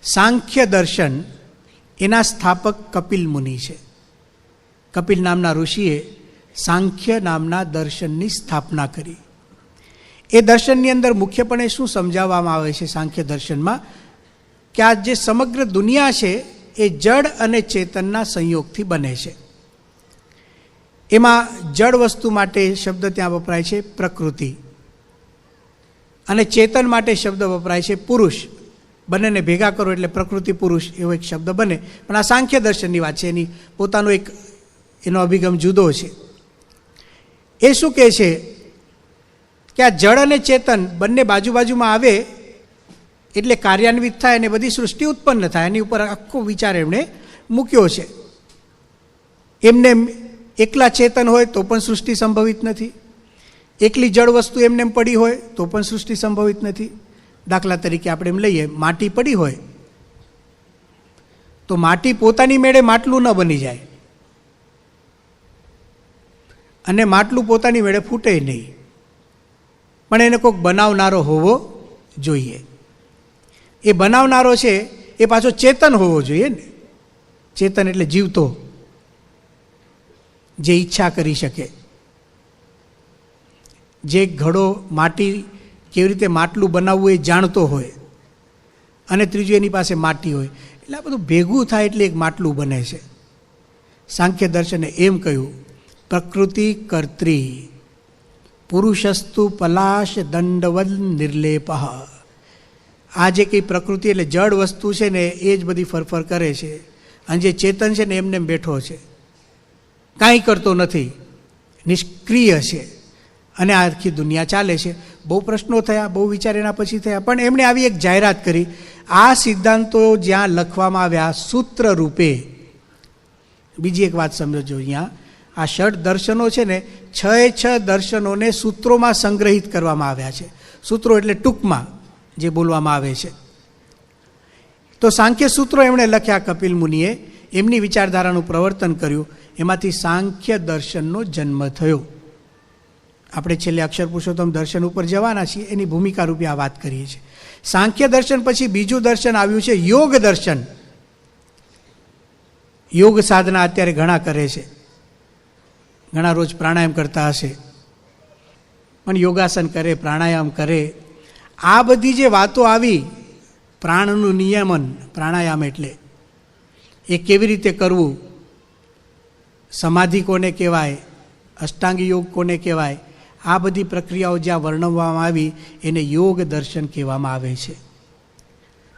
સાંખ્ય દર્શન, એના સ્થાપક કપિલ મુનિ છે. કપિલ નામના ઋષિએ સાંખ્ય નામના દર્શનની સ્થાપના કરી. એ દર્શનની અંદર મુખ્યપણે શું સમજાવવામાં આવે છે સાંખ્ય દર્શનમાં? કે આ જે સમગ્ર દુનિયા છે એ જડ અને ચેતનના સંયોગથી બને છે. એમાં જડ વસ્તુ માટે શબ્દ ત્યાં વપરાય છે પ્રકૃતિ, અને ચેતન માટે શબ્દ વપરાય છે પુરુષ. બંનેને ભેગા કરો એટલે પ્રકૃતિ પુરુષ એવો એક શબ્દ બને. પણ આ સાંખ્ય દર્શનની વાત છે, એની પોતાનો એક એનો અભિગમ જુદો છે. એ શું કહે છે કે આ જળ અને ચેતન બંને બાજુ બાજુમાં આવે એટલે કાર્યાન્વિત થાય અને બધી સૃષ્ટિ ઉત્પન્ન થાય. એની ઉપર આખો વિચાર એમણે મૂક્યો છે. એમને એકલા ચેતન હોય તો પણ સૃષ્ટિ સંભવિત નથી, એકલી જળ વસ્તુ એમને પડી હોય તો પણ સૃષ્ટિ સંભવિત નથી. દાખલા તરીકે આપણે એમ લઈએ, માટી પડી હોય તો માટી પોતાની મેળે માટલું ન બની જાય, અને માટલું પોતાની મેળે ફૂટે નહીં, પણ એને કોઈક બનાવનારો હોવો જોઈએ. એ બનાવનારો છે એ પાછો ચેતન હોવો જોઈએ ને. ચેતન એટલે જીવતો, જે ઈચ્છા કરી શકે, જે ઘડો માટી કેવી રીતે માટલું બનાવવું એ જાણતો હોય, અને ત્રીજું એની પાસે માટી હોય. એટલે આ બધું ભેગું થાય એટલે એક માટલું બને છે. સાંખ્ય દર્શને એમ કહ્યું, પ્રકૃતિ કર્ત્રી પુરુષસ્તુ પલાશ દંડવદ નિર્લેપ. આ જે કંઈ પ્રકૃતિ એટલે જડ વસ્તુ છે ને એ જ બધી ફરફર કરે છે, અને જે ચેતન છે ને એમને બેઠો છે, કાંઈ કરતો નથી, નિષ્ક્રિય છે, અને આખી દુનિયા ચાલે છે. બહુ પ્રશ્નો થયા, બહુ વિચાર એના પછી થયા, પણ એમણે આવી એક જાહેરાત કરી, આ સિદ્ધાંતો જ્યાં લખવામાં આવ્યા સૂત્ર રૂપે. બીજી એક વાત સમજો, અહીંયા આ ષડ દર્શનો છે ને, 6 દર્શનોને સૂત્રોમાં સંગ્રહિત કરવામાં આવ્યા છે. સૂત્રો એટલે ટૂંકમાં જે બોલવામાં આવે છે. તો સાંખ્ય સૂત્રો એમણે લખ્યા કપિલ મુનિએ, એમની વિચારધારાનું પ્રવર્તન કર્યું, એમાંથી સાંખ્ય દર્શનનો જન્મ થયો. આપણે છેલ્લે અક્ષર પુરુષોત્તમ દર્શન ઉપર જવાના છીએ, એની ભૂમિકા રૂપે આ વાત કરીએ છીએ. સાંખ્ય દર્શન પછી બીજું દર્શન આવ્યું છે યોગ દર્શન. યોગ સાધના અત્યારે ઘણા કરે છે, ઘણા રોજ પ્રાણાયામ કરતા હશે, પણ યોગાસન કરે, પ્રાણાયામ કરે. આ બધી જે વાતો આવી, પ્રાણનું નિયમન, પ્રાણાયામ એટલે એ કેવી રીતે કરવું, સમાધિ કોને કહેવાય, અષ્ટાંગ યોગ કોને કહેવાય, આ બધી પ્રક્રિયાઓ જ્યાં વર્ણવવામાં આવી એને યોગ દર્શન કહેવામાં આવે છે.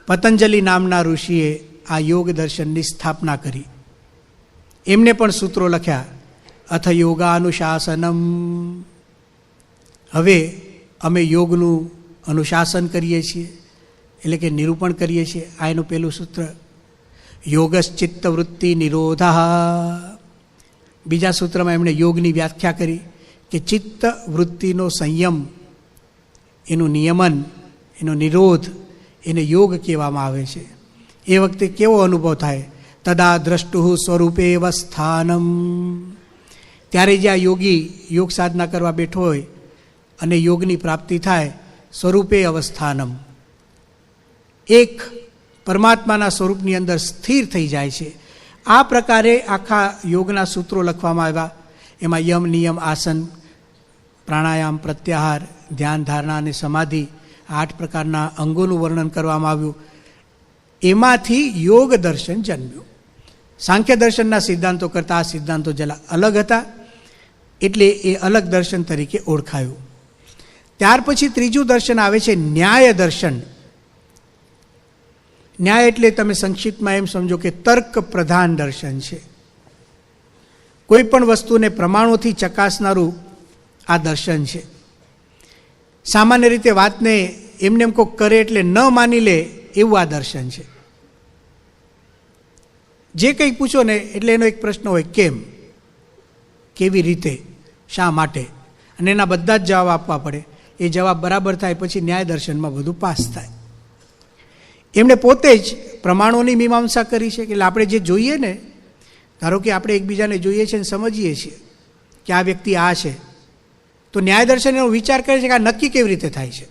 પતંજલિ નામના ઋષિએ આ યોગ દર્શનની સ્થાપના કરી. એમને પણ સૂત્રો લખ્યા, અથ યોગાનુશાસનમ. હવે અમે યોગનું અનુશાસન કરીએ છીએ, એટલે કે નિરૂપણ કરીએ છીએ. આ એનું પહેલું સૂત્ર. યોગશ્ચિત્ત વૃત્તિ નિરોધઃ. બીજા સૂત્રમાં એમણે યોગની વ્યાખ્યા કરી કે ચિત્ત વૃત્તિનો સંયમ, એનું નિયમન, એનો નિરોધ, એને યોગ કહેવામાં આવે છે. એ વખતે કેવો અનુભવ થાય? તદા દ્રષ્ટુ સ્વરૂપેવ સ્થાનમ. ત્યારે જ્યાં યોગી યોગ સાધના કરવા બેઠો હોય અને યોગની પ્રાપ્તિ થાય, સ્વરૂપે અવસ્થાનમ, એક પરમાત્માના સ્વરૂપની અંદર સ્થિર થઈ જાય છે. આ પ્રકારે આખા યોગના સૂત્રો લખવામાં આવ્યા. એમાં યમ, નિયમ, આસન, પ્રાણાયામ, પ્રત્યાહાર, ધ્યાન, ધારણા અને સમાધિ, 8 પ્રકારના અંગોનું વર્ણન કરવામાં આવ્યું. એમાંથી યોગ દર્શન જન્મ્યું. સાંખ્ય દર્શનના સિદ્ધાંતો કરતાં આ સિદ્ધાંતો જરા અલગ હતા, એટલે એ અલગ દર્શન તરીકે ઓળખાયું. ત્યાર પછી ત્રીજું દર્શન આવે છે ન્યાય દર્શન. ન્યાય એટલે તમે સંક્ષિપ્તમાં એમ સમજો કે તર્ક પ્રધાન દર્શન છે. કોઈ પણ વસ્તુને પ્રમાણોથી ચકાસનારું આ દર્શન છે. સામાન્ય રીતે વાતને એમને એમ કોઈક કરે એટલે ન માની લે એવું આ દર્શન છે. જે કંઈ પૂછો ને એટલે એનો એક પ્રશ્ન હોય, કેમ, કેવી રીતે, શા માટે, અને એના બધા જ જવાબ આપવા પડે. એ જવાબ બરાબર થાય પછી ન્યાય દર્શનમાં બધું પાસ થાય. એમણે પોતે જ પ્રમાણોની મીમાંસા કરી છે. એટલે આપણે જે જોઈએ ને, ધારો કે આપણે એકબીજાને જોઈએ છીએ અને સમજીએ છીએ કે આ વ્યક્તિ આ છે, તો ન્યાય દર્શન એનો વિચાર કરે છે કે આ નક્કી કેવી રીતે થાય છે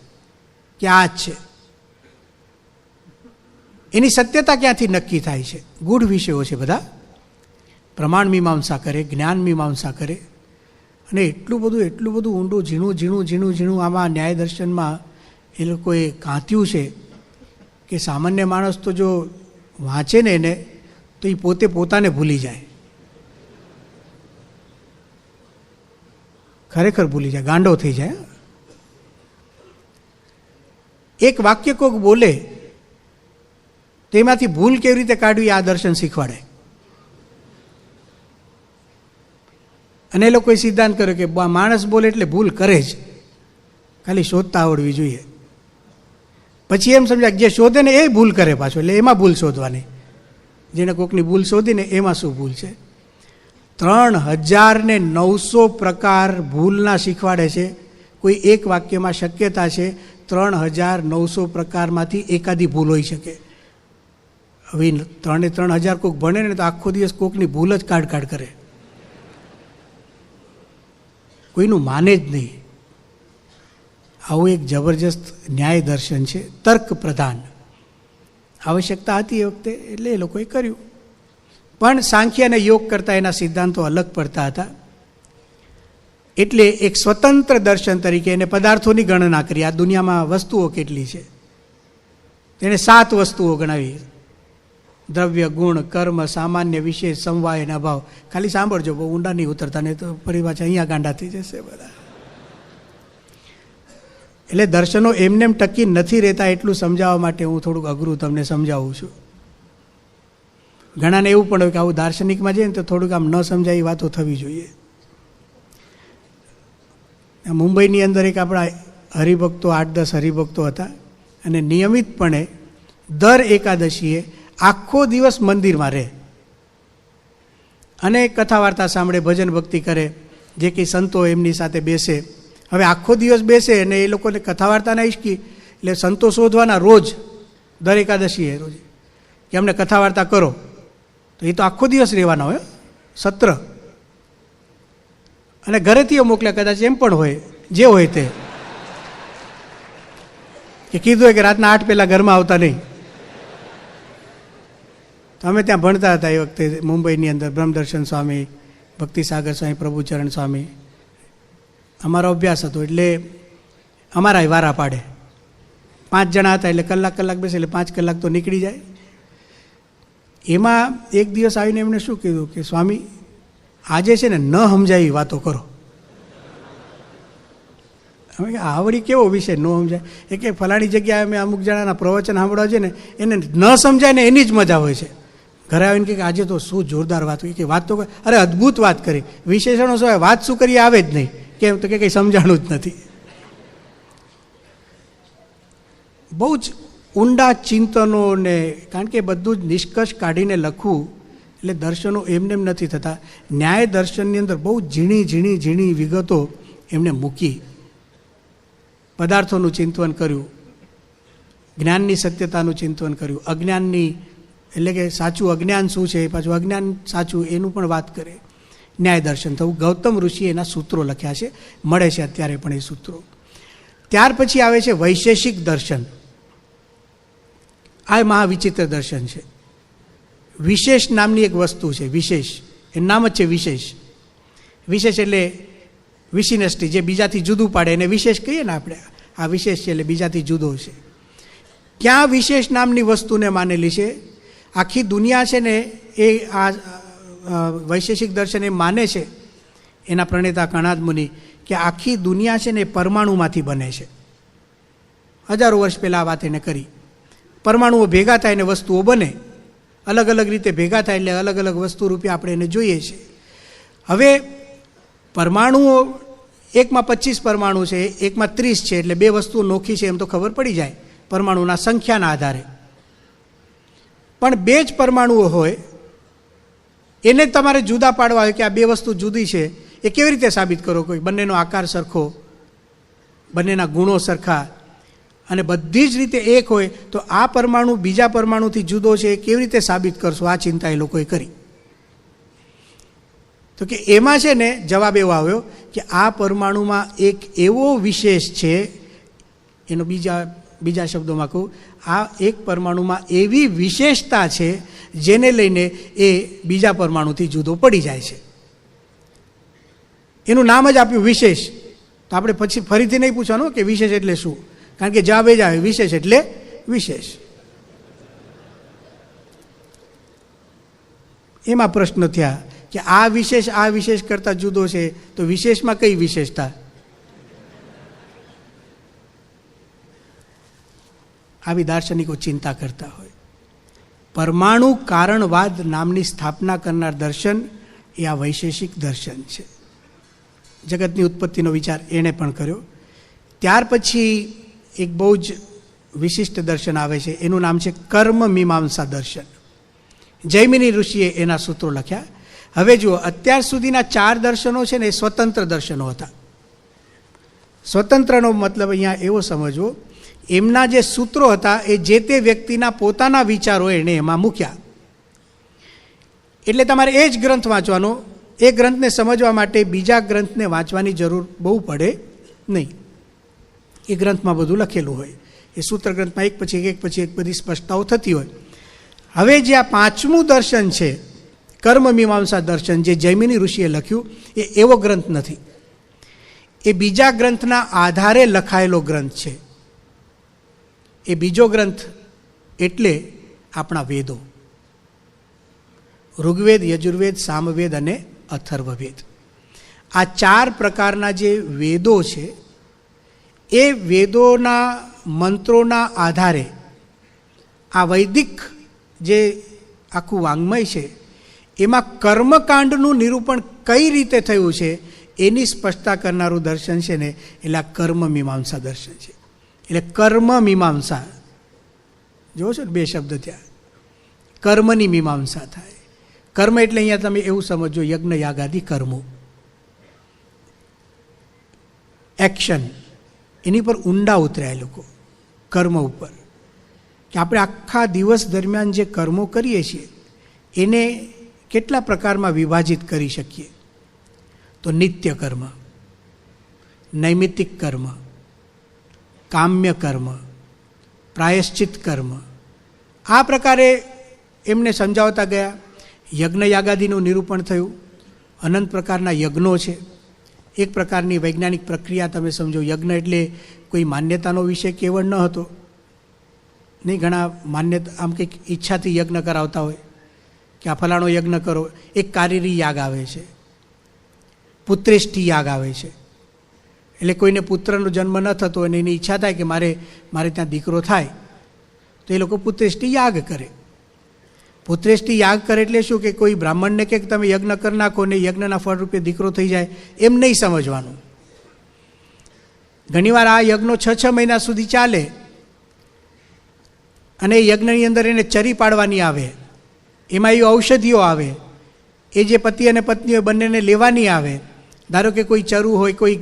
કે આ જ છે, એની સત્યતા ક્યાંથી નક્કી થાય છે. ગૂઢ વિષયો છે બધા. પ્રમાણ મીમાંસા કરે, જ્ઞાન મીમાંસા કરે, અને એટલું બધું ઊંડું, ઝીણું આમાં ન્યાય દર્શનમાં એ લોકોએ કાંત્યું છે કે સામાન્ય માણસ તો જો વાંચે ને એને, તો એ પોતાને ભૂલી જાય, ખરેખર ભૂલી જાય, ગાંડો થઈ જાય. એક વાક્ય કોઈક બોલે તેમાંથી ભૂલ કેવી રીતે કાઢવી આ દર્શન શીખવાડે. અને એ લોકોએ સિદ્ધાંત કર્યો કે માણસ બોલે એટલે ભૂલ કરે જ, ખાલી શોધતા આવડવી જોઈએ. પછી એમ સમજાય જે શોધે ને એ ભૂલ કરે પાછો, એટલે એમાં ભૂલ શોધવાની. જેને કોઈકની ભૂલ શોધીને એમાં શું ભૂલ છે. 3900 પ્રકાર ભૂલના શીખવાડે છે. કોઈ એક વાક્યમાં શક્યતા છે 3900 પ્રકારમાંથી એકાદી ભૂલ હોઈ શકે. હવે 3000 કોઈક ભણે ને તો આખો દિવસ કોઈકની ભૂલ જ કાઢ કરે, કોઈનું માને જ નહીં. આવું એક જબરજસ્ત ન્યાય દર્શન છે, તર્ક પ્રધાન. આવશ્યકતા હતી એ વખતે, એટલે એ લોકોએ કર્યું. પણ સાંખ્ય અને યોગ કરતાં એના સિદ્ધાંતો અલગ પડતા હતા. એટલે એક સ્વતંત્ર દર્શન તરીકે એને પદાર્થોની ગણના કરી. આ દુનિયામાં વસ્તુઓ કેટલી છે તેણે 7 વસ્તુઓ ગણાવી: દ્રવ્ય, ગુણ, કર્મ, સામાન્ય, વિશેષ, સમવાય અને અભાવ. ખાલી સાંભળજો, બહુ ઊંડા નહીં ઉતરતા, નહીં તો ફરી પાછા અહીંયા ગાંડા થઈ જશે બધા. એટલે દર્શનો એમને ટકી નથી રહેતા, એટલું સમજાવવા માટે હું થોડુંક અઘરું તમને સમજાવું છું. ઘણાને એવું પણ હોય કે આવું દાર્શનિકમાં જઈએ ને તો થોડુંક આમ ન સમજાય વાતો થવી જોઈએ. મુંબઈની અંદર એક આપણા હરિભક્તો 8-10 હરિભક્તો હતા અને નિયમિતપણે દર એકાદશીએ આખો દિવસ મંદિરમાં રહે અને કથા વાર્તા સાંભળે, ભજન ભક્તિ કરે, જે કંઈ સંતો એમની સાથે બેસે. હવે આખો દિવસ બેસે અને એ લોકોને કથા વાર્તાના ઈશ્કી એટલે સંતો શોધવાના રોજ દર એકાદશીએ રોજ કે અમને કથા વાર્તા કરો. તો એ તો આખો દિવસ રહેવાના હોય સત્ર, અને ઘરેથી મોકલ્યા કદાચ એમ પણ હોય જે હોય તે, કે કીધું હોય કે રાતના 8 પહેલાં ઘરમાં આવતા નહીં. તો અમે ત્યાં ભણતા હતા એ વખતે મુંબઈની અંદર બ્રહ્મદર્શન સ્વામી, ભક્તિસાગર સ્વામી, પ્રભુચરણ સ્વામી, અમારો અભ્યાસ હતો. એટલે અમારા વારા પાડે 5 જણા હતા એટલે કલાક બેસે એટલે 5 કલાક તો નીકળી જાય. એમાં એક દિવસ આવીને એમણે શું કીધું કે સ્વામી આજે છે ને ન સમજાય વાતો કરો. અમે કે આવડી કેવો વિષય ન સમજાય? એ કે ફલાણી જગ્યાએ અમે અમુક જણાના પ્રવચન સાંભળવા છે ને એને ન સમજાય ને એની જ મજા હોય છે. ઘરે આવીને કે આજે તો શું જોરદાર વાત હોય, કે વાત તો અરે અદ્ભુત વાત કરી, વિશેષણો શું વાત શું કરીએ આવે જ નહીં, કેમ તો કે કંઈ સમજાણું જ નથી. બહુ જ ઊંડા ચિંતનો ને, કારણ કે બધું જ નિષ્કર્ષ કાઢીને લખવું એટલે દર્શનો એમને નથી થતા. ન્યાય દર્શનની અંદર બહુ ઝીણી વિગતો એમને મૂકી, પદાર્થોનું ચિંતન કર્યું, જ્ઞાનની સત્યતાનું ચિંતન કર્યું, અજ્ઞાનની એટલે કે સાચું અજ્ઞાન શું છે, પાછું અજ્ઞાન સાચું એનું પણ વાત કરે. ન્યાય દર્શન થવું, ગૌતમ ઋષિએ એના સૂત્રો લખ્યા છે, મળે છે અત્યારે પણ એ સૂત્રો. ત્યાર પછી આવે છે વૈશેષિક દર્શન. આ મહાવિચિત્ર દર્શન છે. વિશેષ નામની એક વસ્તુ છે, વિશેષ એનું નામ જ છે વિશેષ. વિશેષ એટલે વિશિનષ્ટી, જે બીજાથી જુદું પાડે એને વિશેષ કહીએ ને આપણે. આ વિશેષ છે એટલે બીજાથી જુદો છે. ક્યાં વિશેષ નામની વસ્તુને માનેલી છે? આખી દુનિયા છે ને એ આ વૈશેષિક દર્શન એ માને છે, એના પ્રણેતા કણાદ મુનિ, કે આખી દુનિયા છે ને એ પરમાણુમાંથી બને છે. હજારો વર્ષ પહેલાં આ વાત એને કરી. પરમાણુઓ ભેગા થાય ને વસ્તુઓ બને, અલગ અલગ રીતે ભેગા થાય એટલે અલગ અલગ વસ્તુ રૂપે આપણે એને જોઈએ છીએ. હવે પરમાણુઓ એકમાં 25 પરમાણુ છે, એકમાં 30 છે, એટલે બે વસ્તુ નોખી છે એમ તો ખબર પડી જાય પરમાણુના સંખ્યાના આધારે. પણ બે જ પરમાણુઓ હોય એને તમારે જુદા પાડવા હોય કે આ બે વસ્તુ જુદી છે, એ કેવી રીતે સાબિત કરો? કોઈ બંનેનો આકાર સરખો, બંનેના ગુણો સરખા અને બધી જ રીતે એક હોય તો આ પરમાણુ બીજા પરમાણુથી જુદો છે એ કેવી રીતે સાબિત કરશો? આ ચિંતા એ લોકોએ કરી. તો કે એમાં છે ને જવાબ એવો આવ્યો કે આ પરમાણુમાં એક એવો વિશેષ છે, એનો બીજા શબ્દોમાં કહું, આ એક પરમાણુમાં એવી વિશેષતા છે જેને લઈને એ બીજા પરમાણુથી જુદો પડી જાય છે. એનું નામ જ આપ્યું વિશેષ. તો આપણે પછી ફરીથી નહીં પૂછવાનું કે વિશેષ એટલે શું, કારણ કે જવાબ જ આવે વિશેષ એટલે વિશેષ. એમાં પ્રશ્ન થયા કે આ વિશેષ કરતાં જુદો છે, તો વિશેષમાં કઈ વિશેષતા? આવી દાર્શનિકો ચિંતા કરતા હોય. પરમાણુ કારણવાદ નામની સ્થાપના કરનાર દર્શન એ આ વૈશેષિક દર્શન છે. જગતની ઉત્પત્તિનો વિચાર એણે પણ કર્યો. ત્યાર પછી એક બહુ જ વિશિષ્ટ દર્શન આવે છે, એનું નામ છે કર્મ મીમાંસા દર્શન. જૈમિની ઋષિએ એના સૂત્રો લખ્યા. હવે જુઓ, અત્યાર સુધીના 4 દર્શનો છે ને એ સ્વતંત્ર દર્શનો હતા. સ્વતંત્રનો મતલબ અહીંયા એવો સમજવો, એમના જે સૂત્રો હતા એ જે તે વ્યક્તિના પોતાના વિચારો એણે એમાં મૂક્યા. એટલે તમારે એ જ ગ્રંથ વાંચવાનો, એ ગ્રંથને સમજવા માટે બીજા ગ્રંથને વાંચવાની જરૂર બહુ પડે નહીં. એ ગ્રંથમાં બધું લખેલું હોય, એ સૂત્ર ગ્રંથમાં એક પછી એક બધી સ્પષ્ટતાઓ થતી હોય. હવે જે આ 5મું દર્શન છે કર્મ મીમાંસા દર્શન, જે જૈમિની ઋષિએ લખ્યું, એ એવો ગ્રંથ નથી. એ બીજા ગ્રંથના આધારે લખાયેલો ગ્રંથ છે. એ બીજો ગ્રંથ એટલે આપણા વેદો, ઋગ્વેદ, યજુર્વેદ, સામવેદ અને અથર્વવેદ. આ 4 પ્રકારના જે વેદો છે એ વેદોના મંત્રોના આધારે આ વૈદિક જે આખું વાङ्મય છે એમાં કર્મકાંડનું નિરૂપણ કઈ રીતે થયું છે એની સ્પષ્ટતા કરનારું દર્શન છે ને, એટલે આ કર્મ મીમાંસા દર્શન છે. એટલે કર્મ મીમાંસા જોવો છો ને, બે શબ્દ ત્યાં, કર્મની મીમાંસા થાય. કર્મ એટલે અહીંયા તમે એવું સમજો, યજ્ઞ યાગાદિ કર્મો, એક્શન, એની પર ઊંડા ઉતર્યા લોકો કર્મ ઉપર, કે આપણે આખા દિવસ દરમિયાન જે કર્મો કરીએ છીએ એને કેટલા પ્રકારમાં વિભાજિત કરી શકીએ. તો નિત્ય કર્મ, નૈમિત્તિક કર્મ, કામ્ય કર્મ, પ્રાયશ્ચિત કર્મ, આ પ્રકારે એમને સમજાવતા ગયા. યજ્ઞ યાગાદિનું નિરૂપણ થયું. અનંત પ્રકારના યજ્ઞો છે. એક પ્રકારની વૈજ્ઞાનિક પ્રક્રિયા તમે સમજો. યજ્ઞ એટલે કોઈ માન્યતાનો વિષય કેવળ ન હતો નહીં. ઘણા માન્યતા આમ કંઈક ઈચ્છાથી યજ્ઞ કરાવતા હોય કે આ ફલાણો યજ્ઞ કરો. એક કારીરી યાગ આવે છે, પુત્રેષ્ટિ યાગ આવે છે. એટલે કોઈને પુત્રનો જન્મ ન થતો અને એની ઈચ્છા થાય કે મારે ત્યાં દીકરો થાય, તો એ લોકો પુત્રેષ્ટિ યાગ કરે. પુત્રેષ્ટિ યાગ કરે એટલે શું, કે કોઈ બ્રાહ્મણને કે તમે યજ્ઞ કરી નાખો ને યજ્ઞના ફળ રૂપે દીકરો થઈ જાય, એમ નહીં સમજવાનું. ઘણીવાર આ યજ્ઞો 6 મહિના સુધી ચાલે અને એ યજ્ઞની અંદર એને ચરી પાડવાની આવે, એમાં એવી ઔષધિઓ આવે, એ જે પતિ અને પત્ની હોય બંનેને લેવાની આવે. ધારો કે કોઈ ચરું હોય, કોઈ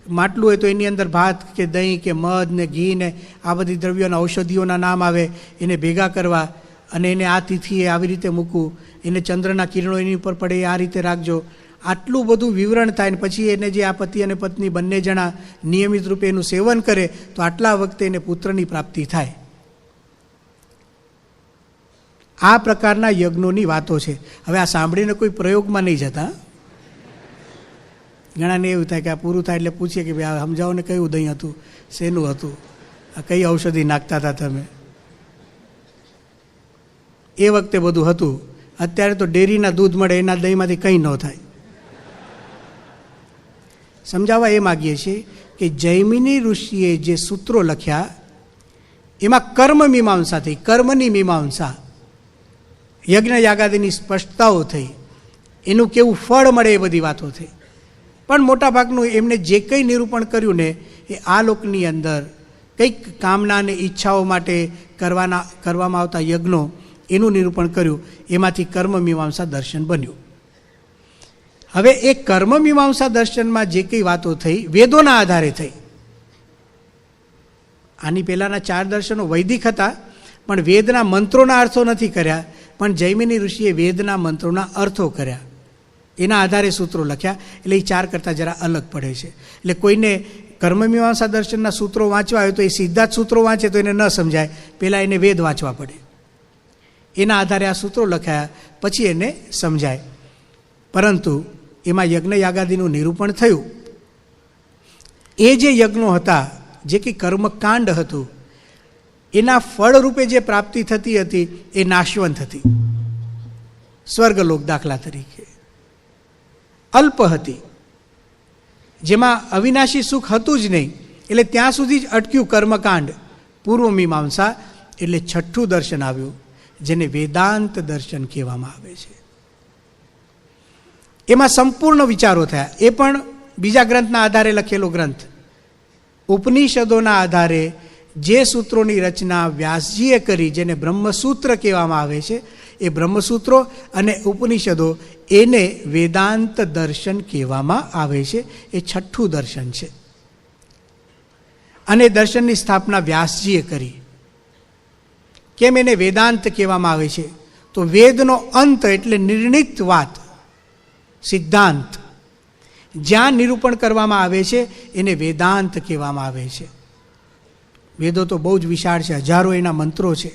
માટલું હોય, તો એની અંદર ભાત કે દહીં કે મધ ને ઘી ને આ બધી દ્રવ્યોના ઔષધિઓના નામ આવે, એને ભેગા કરવા અને એને આ તિથિએ આવી રીતે મૂકવું, એને ચંદ્રના કિરણો એની ઉપર પડે આ રીતે રાખજો. આટલું બધું વિવરણ થાય ને પછી એને જે આ પતિ અને પત્ની બંને જણા નિયમિત રૂપે એનું સેવન કરે તો આટલા વખતે એને પુત્રની પ્રાપ્તિ થાય. આ પ્રકારના યજ્ઞોની વાતો છે. હવે આ સાંભળીને કોઈ પ્રયોગમાં નહીં જતા. ઘણાને એવું થાય કે આ પૂરું થાય એટલે પૂછીએ કે ભાઈ આ સમજાવો ને, કયું દહીં હતું, શેનું હતું, આ કઈ ઔષધિ નાખતા હતા તમે. એ વખતે બધું હતું. અત્યારે તો ડેરીના દૂધ મળે, એના દહીંમાંથી કંઈ ન થાય. સમજાવવા એ માગીએ છીએ કે જૈમિની ઋષિએ જે સૂત્રો લખ્યા એમાં કર્મ મીમાંસા થઈ, કર્મની મીમાંસા, યજ્ઞ યાગાદિની સ્પષ્ટતાઓ થઈ, એનું કેવું ફળ મળે એ બધી વાતો થઈ. પણ મોટાભાગનું એમને જે કંઈ નિરૂપણ કર્યું ને એ આ લોકની અંદર કંઈક કામના અને ઈચ્છાઓ માટે કરવામાં આવતા યજ્ઞો, એનું નિરૂપણ કર્યું. એમાંથી કર્મ મીમાંસા દર્શન બન્યું. હવે એ કર્મ મીમાંસા દર્શનમાં જે કંઈ વાતો થઈ વેદોના આધારે થઈ. આની પહેલાંના 4 દર્શનો વૈદિક હતા, પણ વેદના મંત્રોના અર્થો નથી કર્યા, પણ જૈમિની ઋષિએ વેદના મંત્રોના અર્થો કર્યા. એના આધારે સૂત્રો લખ્યા. એટલે એ 4 કરતાં જરા અલગ પડે છે. એટલે કોઈને કર્મમીમાંસા દર્શનના સૂત્રો વાંચવા હોય તો એ સીધા જ સૂત્રો વાંચે તો એને ન સમજાય, પહેલાં એને વેદ વાંચવા પડે. એના આધારે આ સૂત્રો લખાયા, પછી એને સમજાય. પરંતુ એમાં યજ્ઞ યાગાદિનું નિરૂપણ થયું. એ જે યજ્ઞો હતા, જે કે કર્મકાંડ હતું, એના ફળરૂપે જે પ્રાપ્તિ થતી હતી એ નાશવંત હતી. સ્વર્ગલોક દાખલા તરીકે અલ્પ હતી, જેમાં અવિનાશી સુખ હતું જ નહીં. એટલે ત્યાં સુધી જ અટક્યું કર્મકાંડ. પૂર્વ મીમાંસા એટલે 6ઠું દર્શન આવ્યું, જેને વેદાંત દર્શન કહેવામાં આવે છે. એમાં સંપૂર્ણ વિચારો થયા. એ પણ બીજા ગ્રંથના આધારે લખેલો ગ્રંથ. ઉપનિષદોના આધારે જે સૂત્રોની રચના વ્યાસજીએ કરી, જેને બ્રહ્મસૂત્ર કહેવામાં આવે છે, એ બ્રહ્મસૂત્રો અને ઉપનિષદો, એને વેદાંત દર્શન કહેવામાં આવે છે. એ 6ઠું દર્શન છે. અને દર્શનની સ્થાપના વ્યાસજીએ કરી. કેમ એને વેદાંત કહેવામાં આવે છે? તો વેદનો અંત એટલે નિર્ણિત વાત, સિદ્ધાંત, જ્યાં નિરૂપણ કરવામાં આવે છે એને વેદાંત કહેવામાં આવે છે. વેદો તો બહુ જ વિશાળ છે, હજારો એના મંત્રો છે,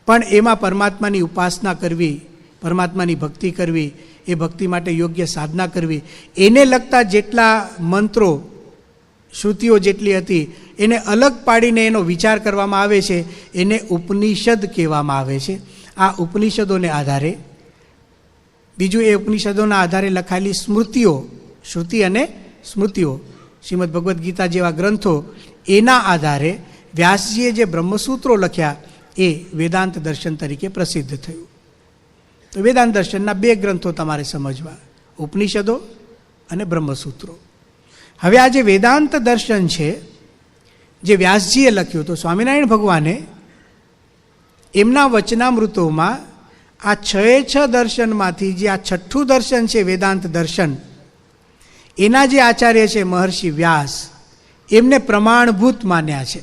પણ એમાં પરમાત્માની ઉપાસના કરવી, પરમાત્માની ભક્તિ કરવી, એ ભક્તિ માટે યોગ્ય સાધના કરવી, એને લગતા જેટલા મંત્રો, શ્રુતિઓ જેટલી હતી, એને અલગ પાડીને એનો વિચાર કરવામાં આવે છે, એને ઉપનિષદ કહેવામાં આવે છે. આ ઉપનિષદોને આધારે, બીજું એ ઉપનિષદોના આધારે લખાયેલી સ્મૃતિઓ, શ્રુતિ અને સ્મૃતિઓ, શ્રીમદ ભગવદ્ ગીતા જેવા ગ્રંથો, એના આધારે વ્યાસજીએ જે બ્રહ્મસૂત્રો લખ્યા એ વેદાંત દર્શન તરીકે પ્રસિદ્ધ થયું. તો વેદાંત દર્શનના 2 ગ્રંથો તમારે સમજવા, ઉપનિષદો અને બ્રહ્મસૂત્રો. હવે આ જે વેદાંત દર્શન છે, જે વ્યાસજીએ લખ્યું, તો સ્વામિનારાયણ ભગવાને એમના વચનામૃતોમાં આ 6 દર્શનમાંથી જે આ 6ઠું દર્શન છે વેદાંત દર્શન, એના જે આચાર્ય છે મહર્ષિ વ્યાસ, એમને પ્રમાણભૂત માન્યા છે.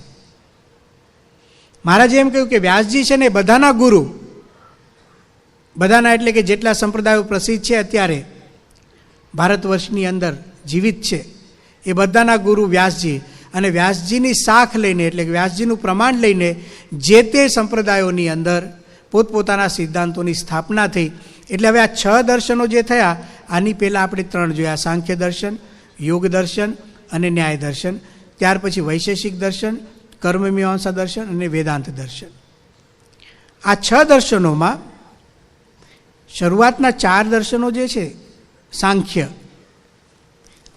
મહારાજે એમ કહ્યું કે વ્યાસજી છે ને બધાના ગુરુ, બધાના એટલે કે જેટલા સંપ્રદાયો પ્રસિદ્ધ છે અત્યારે ભારત વર્ષની અંદર જીવિત છે, એ બધાના ગુરુ વ્યાસજી, અને વ્યાસજીની શાખ લઈને એટલે કે વ્યાસજીનું પ્રમાણ લઈને જે તે સંપ્રદાયોની અંદર પોતપોતાના સિદ્ધાંતોની સ્થાપના થઈ. એટલે હવે આ 6 દર્શનો જે થયા, આની પહેલાં આપણે 3 જોયા: સાંખ્ય દર્શન, યોગ દર્શન અને ન્યાય દર્શન. ત્યાર પછી વૈશેષિક દર્શન, કર્મમીમાંસા દર્શન અને વેદાંત દર્શન. આ 6 દર્શનોમાં શરૂઆતના 4 દર્શનો જે છે સાંખ્ય,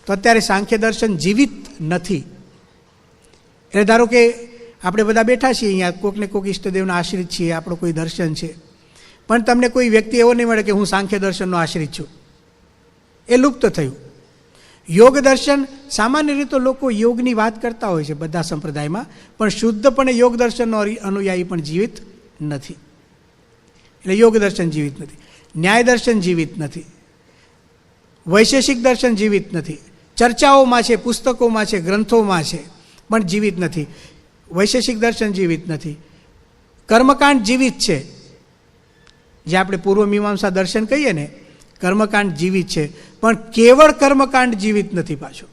તો અત્યારે સાંખ્ય દર્શન જીવિત નથી. એટલે ધારો કે આપણે બધા બેઠા છીએ અહીંયા, કોઈકને કોઈક ઈષ્ટદેવના આશ્રિત છીએ, આપણો કોઈ દર્શન છે, પણ તમને કોઈ વ્યક્તિ એવો નહીં મળે કે હું સાંખ્ય દર્શનનો આશ્રિત છું, એ લુપ્ત થયું. યોગ દર્શન, સામાન્ય રીતે લોકો યોગની વાત કરતા હોય છે બધા સંપ્રદાયમાં, પણ શુદ્ધપણે યોગ દર્શનનો અનુયાયી પણ જીવિત નથી. એટલે યોગ દર્શન જીવિત નથી. ન્યાય દર્શન જીવિત નથી. વૈશેષિક દર્શન જીવિત નથી. ચર્ચાઓમાં છે, પુસ્તકોમાં છે, ગ્રંથોમાં છે, પણ જીવિત નથી. વૈશેષિક દર્શન જીવિત નથી. કર્મકાંડ જીવિત છે, જે આપણે પૂર્વ મીમાંસા દર્શન કહીએ ને, કર્મકાંડ જીવિત છે, પણ કેવળ કર્મકાંડ જીવિત નથી પાછું.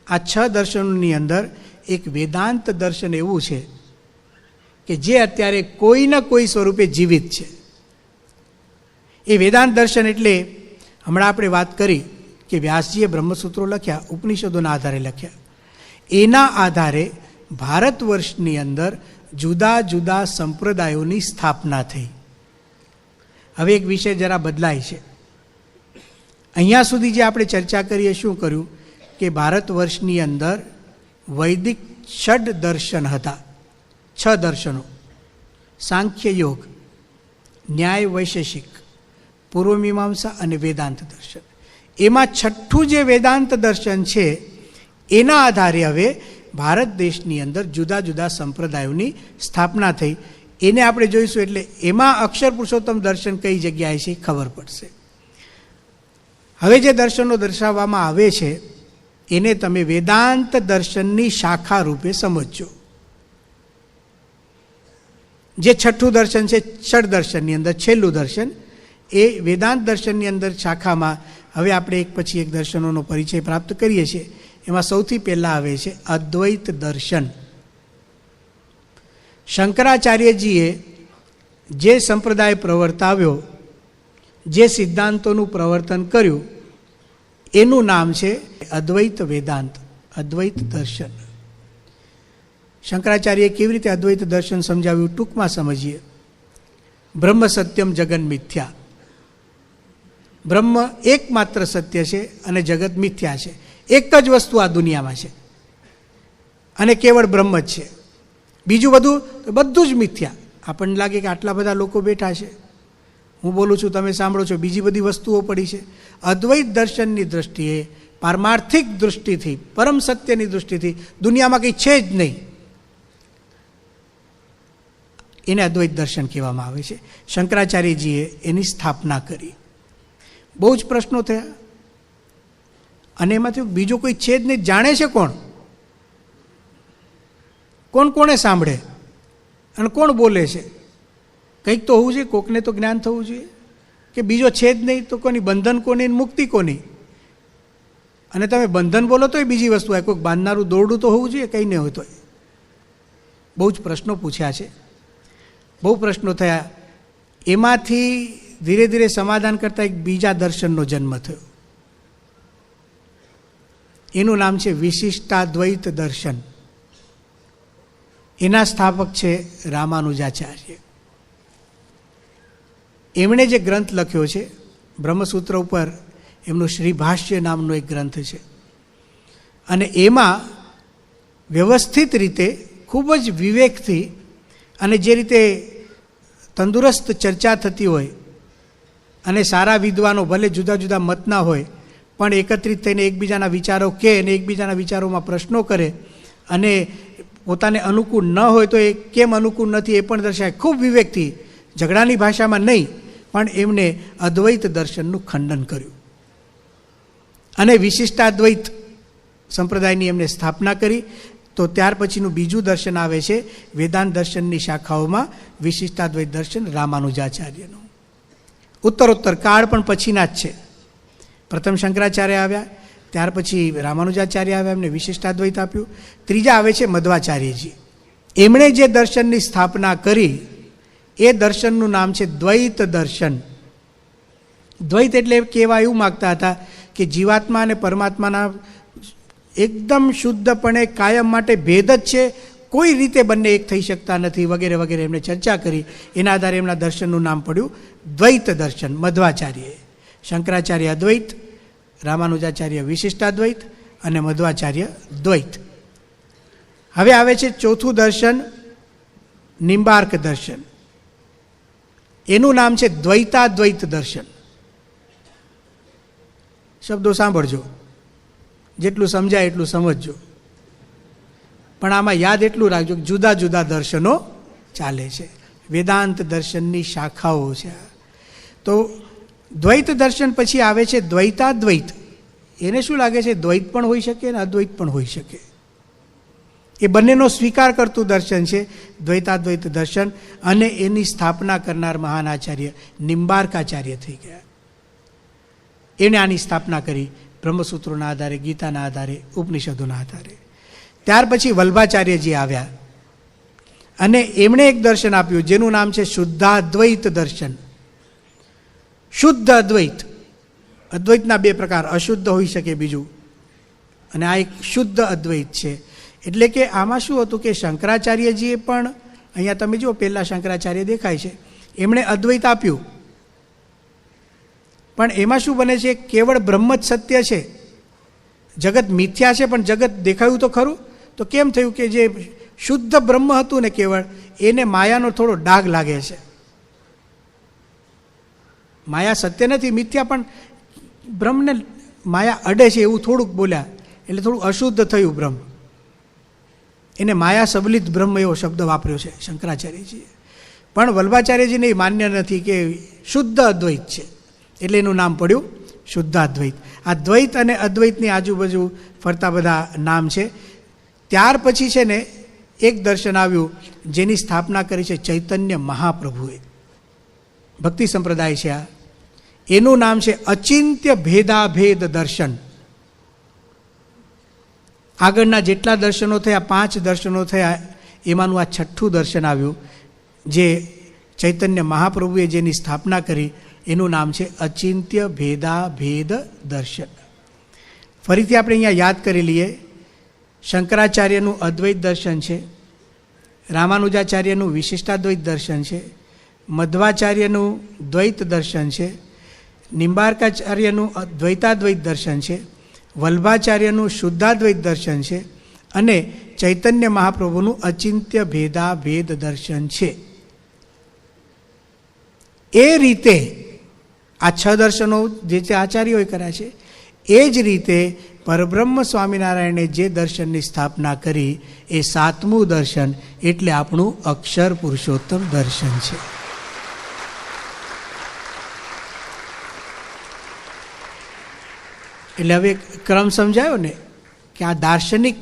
આ 6 દર્શનોની અંદર એક વેદાંત દર્શન એવું છે કે જે અત્યારે કોઈના કોઈ સ્વરૂપે જીવિત છે. એ વેદાંત દર્શન એટલે હમણાં આપણે વાત કરી કે વ્યાસજીએ બ્રહ્મસૂત્રો લખ્યા, ઉપનિષદોના આધારે લખ્યા. એના આધારે ભારત વર્ષની અંદર જુદા જુદા સંપ્રદાયોની સ્થાપના થઈ. હવે એક વિષય જરા બદલાય છે. અહીંયા સુધી જે આપણે ચર્ચા કરીએ, શું કર્યું કે ભારત વર્ષની અંદર વૈદિક 6 દર્શન હતા. 6 દર્શનો: સાંખ્ય યોગ, ન્યાય વૈશેષિક, પૂર્વમીમાંસા અને વેદાંત દર્શન. એમાં 6ઠું જે વેદાંત દર્શન છે, એના આધારે હવે ભારત દેશની અંદર જુદા જુદા સંપ્રદાયોની સ્થાપના થઈ. એને આપણે જોઈશું. એટલે એમાં અક્ષર પુરુષોત્તમ દર્શન કઈ જગ્યાએ છે ખબર પડશે. હવે જે દર્શનો દર્શાવવામાં આવે છે એને તમે વેદાંત દર્શનની શાખા રૂપે સમજજો. જે 6ઠું દર્શન છે, ષડ દર્શનની અંદર છેલ્લું દર્શન, એ વેદાંત દર્શનની અંદર શાખામાં હવે આપણે એક પછી એક દર્શનોનો પરિચય પ્રાપ્ત કરીએ છીએ. એમાં સૌથી પહેલાં આવે છે અદ્વૈત દર્શન. શંકરાચાર્યજીએ જે સંપ્રદાય પ્રવર્તાવ્યો, જે સિદ્ધાંતોનું પ્રવર્તન કર્યું, એનું નામ છે અદ્વૈત વેદાંત, અદ્વૈત દર્શન. શંકરાચાર્યએ કેવી રીતે અદ્વૈત દર્શન સમજાવ્યું ટૂંકમાં સમજીએ. બ્રહ્મ સત્યમ જગન મિથ્યા. બ્રહ્મ એકમાત્ર સત્ય છે અને જગત મિથ્યા છે. એક જ વસ્તુ આ દુનિયામાં છે અને કેવળ બ્રહ્મ જ છે. બીજું બધું જ મિથ્યા. આપણને લાગે કે આટલા બધા લોકો બેઠા છે, હું બોલું છું, તમે સાંભળો છો, બીજી બધી વસ્તુઓ પડી છે. અદ્વૈત દર્શનની દૃષ્ટિએ, પારમાર્થિક દૃષ્ટિથી, પરમ સત્યની દૃષ્ટિથી દુનિયામાં કંઈ છે જ નહીં. એને અદ્વૈત દર્શન કહેવામાં આવે છે. શંકરાચાર્યજીએ એની સ્થાપના કરી. બહુ જ પ્રશ્નો થયા અને એમાંથી બીજો કોઈ છે જ નહીં. જાણે છે કોણ? કોણે સાંભળે અને કોણ બોલે છે? કંઈક તો હોવું જોઈએ, કોકને તો જ્ઞાન થવું જોઈએ કે બીજો છે જ નહીં, તો કોની બંધન કોની, મુક્તિ કોની? અને તમે બંધન બોલો તો એ બીજી વસ્તુ હોય, કોઈક બાંધનારું દોરડું તો હોવું જોઈએ, કંઈ નહીં હોય તો. બહુ જ પ્રશ્નો પૂછ્યા છે, બહુ પ્રશ્નો થયા. એમાંથી ધીરે ધીરે સમાધાન કરતા એક બીજા દર્શનનો જન્મ થયો. એનું નામ છે વિશિષ્ટાદ્વૈત દર્શન. એના સ્થાપક છે રામાનુજાચાર્ય. એમણે જે ગ્રંથ લખ્યો છે બ્રહ્મસૂત્ર ઉપર, એમનું શ્રીભાષ્ય નામનો એક ગ્રંથ છે. અને એમાં વ્યવસ્થિત રીતે, ખૂબ જ વિવેકથી, અને જે રીતે તંદુરસ્ત ચર્ચા થતી હોય, અને સારા વિદ્વાનો ભલે જુદા જુદા મતના હોય, પણ એકત્રિત થઈને એકબીજાના વિચારો કહે અને એકબીજાના વિચારોમાં પ્રશ્નો કરે અને પોતાને અનુકૂળ ન હોય તો એ કેમ અનુકૂળ નથી એ પણ દર્શાવે. ખૂબ વિવેકથી, ઝઘડાની ભાષામાં નહીં, પણ એમને અદ્વૈત દર્શનનું ખંડન કર્યું અને વિશિષ્ટાદ્વૈત સંપ્રદાયની એમને સ્થાપના કરી. તો ત્યાર પછીનું બીજું દર્શન આવે છે વેદાંત દર્શનની શાખાઓમાં વિશિષ્ટાદ્વૈત દર્શન રામાનુજાચાર્યનું. ઉત્તરોત્તર કાળ પણ પછીના જ છે. પ્રથમ શંકરાચાર્ય આવ્યા, ત્યાર પછી રામાનુજાચાર્ય આવ્યા, એમને વિશિષ્ટાદ્વૈત આપ્યું. ત્રીજા આવે છે મધ્વાચાર્યજી. એમણે જે દર્શનની સ્થાપના કરી એ દર્શનનું નામ છે દ્વૈત દર્શન. દ્વૈત એટલે કહેવા એવું માગતા હતા કે જીવાત્મા અને પરમાત્માના એકદમ શુદ્ધપણે કાયમ માટે ભેદ જ છે, કોઈ રીતે બંને એક થઈ શકતા નથી, વગેરે વગેરે એમણે ચર્ચા કરી. એના આધારે એમના દર્શનનું નામ પડ્યું દ્વૈત દર્શન મધ્વાચાર્ય. શંકરાચાર્ય અદ્વૈત, રામાનુજાચાર્ય વિશિષ્ટાદ્વૈત અને મધ્વાચાર્ય દ્વૈત. હવે આવે છે ચોથું દર્શન નિમ્બાર્ક દર્શન. એનું નામ છે દ્વૈતાદ્વૈત દર્શન. શબ્દો સાંભળજો, જેટલું સમજાય એટલું સમજજો, પણ આમાં યાદ એટલું રાખજો કે જુદા જુદા દર્શનો ચાલે છે, વેદાંત દર્શનની શાખાઓ છે. તો દ્વૈત દર્શન પછી આવે છે દ્વૈતાદ્વૈત. એને શું લાગે છે? દ્વૈત પણ હોઈ શકે અને અદ્વૈત પણ હોઈ શકે. એ બંનેનો સ્વીકાર કરતું દર્શન છે દ્વૈતાદ્વૈત દર્શન. અને એની સ્થાપના કરનાર મહાન આચાર્ય નિમ્બાર્કાચાર્ય થઈ ગયા. એણે આની સ્થાપના કરી બ્રહ્મસૂત્રોના આધારે, ગીતાના આધારે, ઉપનિષદોના આધારે. ત્યાર પછી વલ્ભાચાર્યજી આવ્યા અને એમણે એક દર્શન આપ્યું જેનું નામ છે શુદ્ધાદ્વૈત દર્શન. શુદ્ધ અદ્વૈત. અદ્વૈતના બે પ્રકાર, અશુદ્ધ હોઈ શકે બીજું, અને આ એક શુદ્ધ અદ્વૈત છે. એટલે કે આમાં શું હતું કે શંકરાચાર્યજીએ પણ, અહીંયા તમે જુઓ પહેલા શંકરાચાર્ય દેખાય છે, એમણે અદ્વૈત આપ્યું, પણ એમાં શું બને છે? કેવળ બ્રહ્મ જ સત્ય છે, જગત મિથ્યા છે, પણ જગત દેખાયું તો ખરું. તો કેમ થયું કે જે શુદ્ધ બ્રહ્મ હતું ને કેવળ, એને માયાનો થોડો ડાઘ લાગે છે. માયા સત્ય નથી, મિથ્યા, પણ બ્રહ્મને માયા અડે છે એવું થોડુંક બોલ્યા, એટલે થોડું અશુદ્ધ થયું બ્રહ્મ. એને માયા સબલિત બ્રહ્મ એવો શબ્દ વાપર્યો છે શંકરાચાર્યજીએ. પણ વલ્ભાચાર્યજીને એ માન્ય નથી કે શુદ્ધ અદ્વૈત છે, એટલે એનું નામ પડ્યું શુદ્ધાદ્વૈત. આ દ્વૈત અને અદ્વૈતની આજુબાજુ ફરતા બધા નામ છે. ત્યાર પછી છે ને એક દર્શન આવ્યું જેની સ્થાપના કરી છે ચૈતન્ય મહાપ્રભુએ. ભક્તિ સંપ્રદાય છે આ. એનું નામ છે અચિંત્ય ભેદાભેદ દર્શન. આગળના જેટલા દર્શનો થયા, 5 દર્શનો થયા, એમાંનું આ 6થું દર્શન આવ્યું જે ચૈતન્ય મહાપ્રભુએ જેની સ્થાપના કરી. એનું નામ છે અચિંત્ય ભેદાભેદ દર્શન. ફરીથી આપણે અહીંયા યાદ કરી લઈએ. શંકરાચાર્યનું અદ્વૈત દર્શન છે, રામાનુજાચાર્યનું વિશિષ્ટાદ્વૈત દર્શન છે, મધ્વાચાર્યનું દ્વૈત દર્શન છે, નિમ્બાર્કાચાર્યનું દ્વૈતાદ્વૈત દર્શન છે, વલ્ભાચાર્યનું શુદ્ધાદ્વૈત દર્શન છે અને ચૈતન્ય મહાપ્રભુનું અચિંત્ય ભેદાભેદ દર્શન છે. એ રીતે આ 6 દર્શનો જે તે આચાર્યોએ કર્યા છે, એ જ રીતે પરબ્રહ્મ સ્વામિનારાયણે જે દર્શનની સ્થાપના કરી એ 7મું દર્શન એટલે આપણું અક્ષર પુરુષોત્તમ દર્શન છે. એટલે હવે ક્રમ સમજાયો ને કે આ દાર્શનિક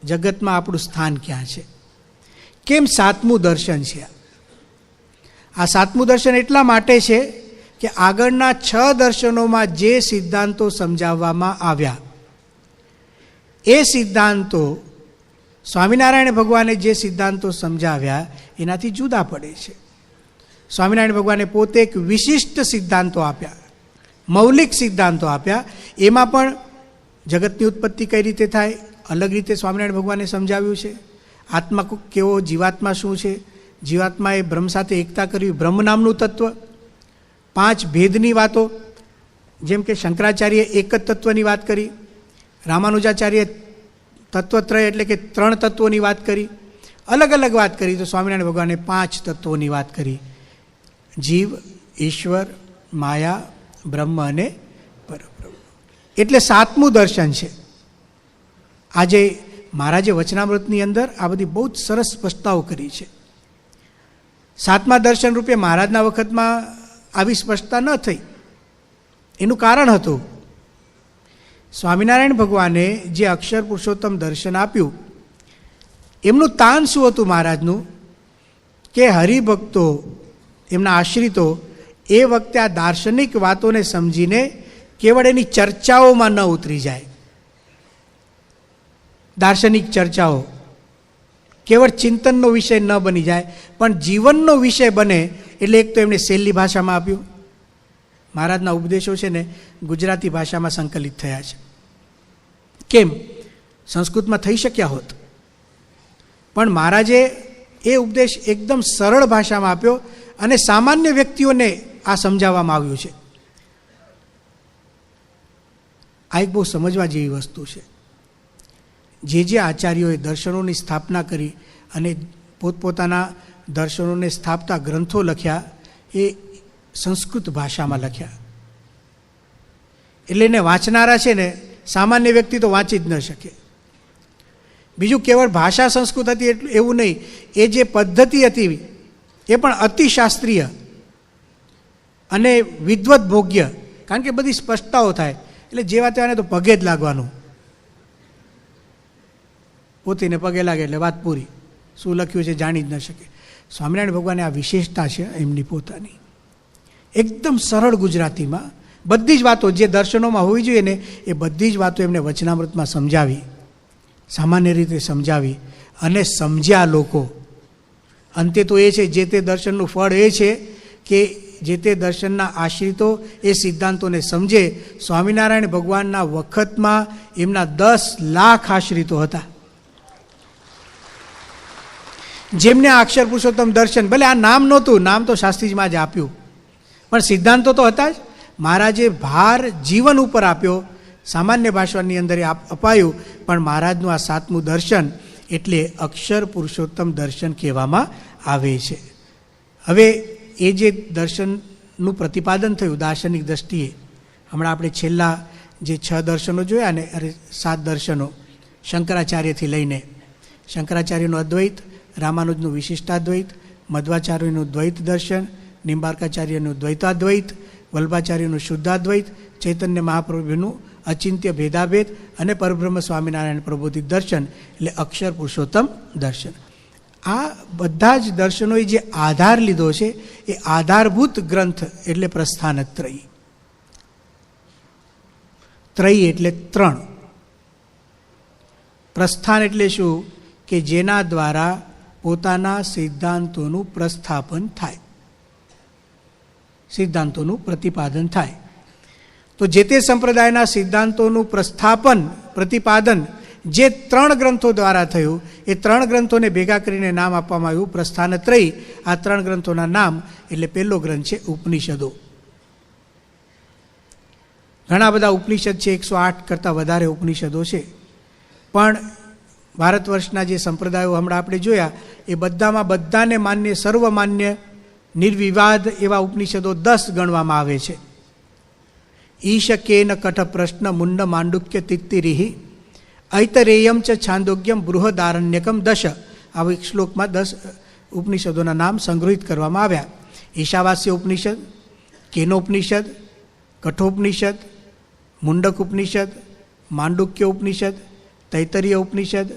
જગતમાં આપણું સ્થાન ક્યાં છે, કેમ 7મું દર્શન છે. આ 7મું દર્શન એટલા માટે છે કે આગળના 6 દર્શનોમાં જે સિદ્ધાંતો સમજાવવામાં આવ્યા એ સિદ્ધાંતો સ્વામિનારાયણ ભગવાને જે સિદ્ધાંતો સમજાવ્યા એનાથી જુદા પડે છે. સ્વામિનારાયણ ભગવાને પોતે એક વિશિષ્ટ સિદ્ધાંતો આપ્યા, મૌલિક સિદ્ધાંતો આપ્યા. એમાં પણ જગતની ઉત્પત્તિ કઈ રીતે થાય અલગ રીતે સ્વામિનારાયણ ભગવાને સમજાવ્યું છે. આત્મા કેવો, જીવાત્મા શું છે, જીવાત્માએ બ્રહ્મ સાથે એકતા કરવી, બ્રહ્મ નામનું તત્વ, 5 ભેદની વાતો, જેમ કે શંકરાચાર્યએ એક જ તત્વની વાત કરી, રામાનુજાચાર્ય તત્વત્રય એટલે કે 3 તત્વોની વાત કરી, અલગ અલગ વાત કરી. તો સ્વામિનારાયણ ભગવાને 5 તત્વોની વાત કરી: જીવ, ઈશ્વર, માયા, બ્રહ્મ અને પરબ્રહ્મ. એટલે સાતમું દર્શન છે. આજે મહારાજે વચનામૃતની અંદર આ બધી બહુ જ સરસ સ્પષ્ટતાઓ કરી છે. સાતમા દર્શન રૂપે મહારાજના વખતમાં આવી સ્પષ્ટતા ન થઈ. એનું કારણ હતું સ્વામિનારાયણ ભગવાને જે અક્ષર પુરુષોત્તમ દર્શન આપ્યું એમનું તાન શું હતું મહારાજનું કે હરિભક્તો એમના આશ્રિતો એ વખતે આ દાર્શનિક વાતોને સમજીને કેવળ એની ચર્ચાઓમાં ન ઉતરી જાય. દાર્શનિક ચર્ચાઓ કેવળ ચિંતનનો વિષય ન બની જાય, પણ જીવનનો વિષય બને. એટલે એક તો એમણે સહેલી ભાષામાં આપ્યું. મહારાજના ઉપદેશો છે ને ગુજરાતી ભાષામાં સંકલિત થયા છે. કેમ? સંસ્કૃતમાં થઈ શક્યા હોત, પણ મહારાજે એ ઉપદેશ એકદમ સરળ ભાષામાં આપ્યો અને સામાન્ય વ્યક્તિઓને આ સમજાવવામાં આવ્યું છે. આ એક બહુ સમજવા જેવી વસ્તુ છે. જે આચાર્યોએ દર્શનોની સ્થાપના કરી અને પોતપોતાના દર્શનોને સ્થાપતા ગ્રંથો લખ્યા એ સંસ્કૃત ભાષામાં લખ્યા. એટલે એને વાંચનારા છે ને સામાન્ય વ્યક્તિ તો વાંચી જ ન શકે. બીજું, કેવળ ભાષા સંસ્કૃત હતી એટલું એવું નહીં, એ જે પદ્ધતિ હતી એ પણ અતિશાસ્ત્રીય અને વિદ્વત ભોગ્ય. કારણ કે બધી સ્પષ્ટતાઓ થાય એટલે જેવા તેવાને તો પગે જ લાગવાનું. પોતીને પગે લાગે એટલે વાત પૂરી. શું લખ્યું છે જાણી જ ન શકે. સ્વામિનારાયણ ભગવાને આ વિશેષતા છે એમની પોતાની. એકદમ સરળ ગુજરાતીમાં બધી જ વાતો જે દર્શનોમાં હોવી જોઈએ ને એ બધી જ વાતો એમને વચનામૃતમાં સમજાવી, સામાન્ય રીતે સમજાવી અને સમજ્યા લોકો. અંતે તો એ છે જે તે દર્શનનું ફળ એ છે કે જે તે દર્શનના આશ્રિતો એ સિદ્ધાંતોને સમજે. સ્વામિનારાયણ ભગવાનના વખતમાં એમના 10 લાખ આશ્રિતો હતા જેમને આ અક્ષર પુરુષોત્તમ દર્શન, ભલે આ નામ નહોતું, નામ તો શાસ્ત્રીજીમાં જ આપ્યું, પણ સિદ્ધાંતો તો હતા જ. મહારાજે ભાર જીવન ઉપર આપ્યો, સામાન્ય ભાષાની અંદર અપાયું, પણ મહારાજનું આ સાતમું દર્શન એટલે અક્ષર પુરુષોત્તમ દર્શન કહેવામાં આવે છે. હવે એ જે દર્શનનું પ્રતિપાદન થયું દાર્શનિક દ્રષ્ટિએ, હમણાં આપણે છેલ્લા જે 6 દર્શનો જોયા ને, 7 દર્શનો શંકરાચાર્યથી લઈને, શંકરાચાર્યનું અદ્વૈત, રામાનુજનું વિશિષ્ટાદ્વૈત, મધ્વાચાર્યનું દ્વૈત દર્શન, નિંબાર્કાચાર્યનું દ્વૈતાદ્વૈત, વલ્ભાચાર્યનું શુદ્ધાદ્વૈત, ચૈતન્ય મહાપ્રભુનું અચિંત્ય ભેદાભેદ અને પરબ્રહ્મ સ્વામિનારાયણ પ્રબોધિત દર્શન એટલે અક્ષર પુરુષોત્તમ દર્શન. આ બધા જ દર્શનોએ જે આધાર લીધો છે એ આધારભૂત ગ્રંથ એટલે પ્રસ્થાનત્રયી. ત્રયી એટલે 3. પ્રસ્થાન એટલે શું? કે જેના દ્વારા પોતાના સિદ્ધાંતોનું પ્રસ્થાપન થાય, સિદ્ધાંતોનું પ્રતિપાદન થાય. તો જે તે સંપ્રદાયના સિદ્ધાંતોનું પ્રતિપાદન જે 3 ગ્રંથો દ્વારા થયું, એ 3 ગ્રંથોને ભેગા કરીને નામ આપવામાં આવ્યું પ્રસ્થાનત્રયી. આ 3 ગ્રંથોના નામ એટલે પહેલો ગ્રંથ છે ઉપનિષદો. ઘણા બધા ઉપનિષદ છે, 108 કરતાં વધારે ઉપનિષદો છે, પણ ભારત વર્ષના જે સંપ્રદાયો હમણાં આપણે જોયા એ બધાને માન્ય, સર્વમાન્ય, નિર્વિવાદ એવા ઉપનિષદો 10 ગણવામાં આવે છે. ઈશ કેન કઠ પ્રશ્ન મુંડ માંડુક્ય તિત્તિરિહિ ઐતરેયમ ચ છાંદોગ્યમ બૃહદારણ્યકમ 10. આવા એક શ્લોકમાં 10 ઉપનિષદોના નામ સંગ્રહિત કરવામાં આવ્યા. ઈશાવાસ્ય ઉપનિષદ, કેનોપનિષદ, કઠોપનિષદ, મુંડક ઉપનિષદ, માંડુક્ય ઉપનિષદ, તૈતરીય ઉપનિષદ,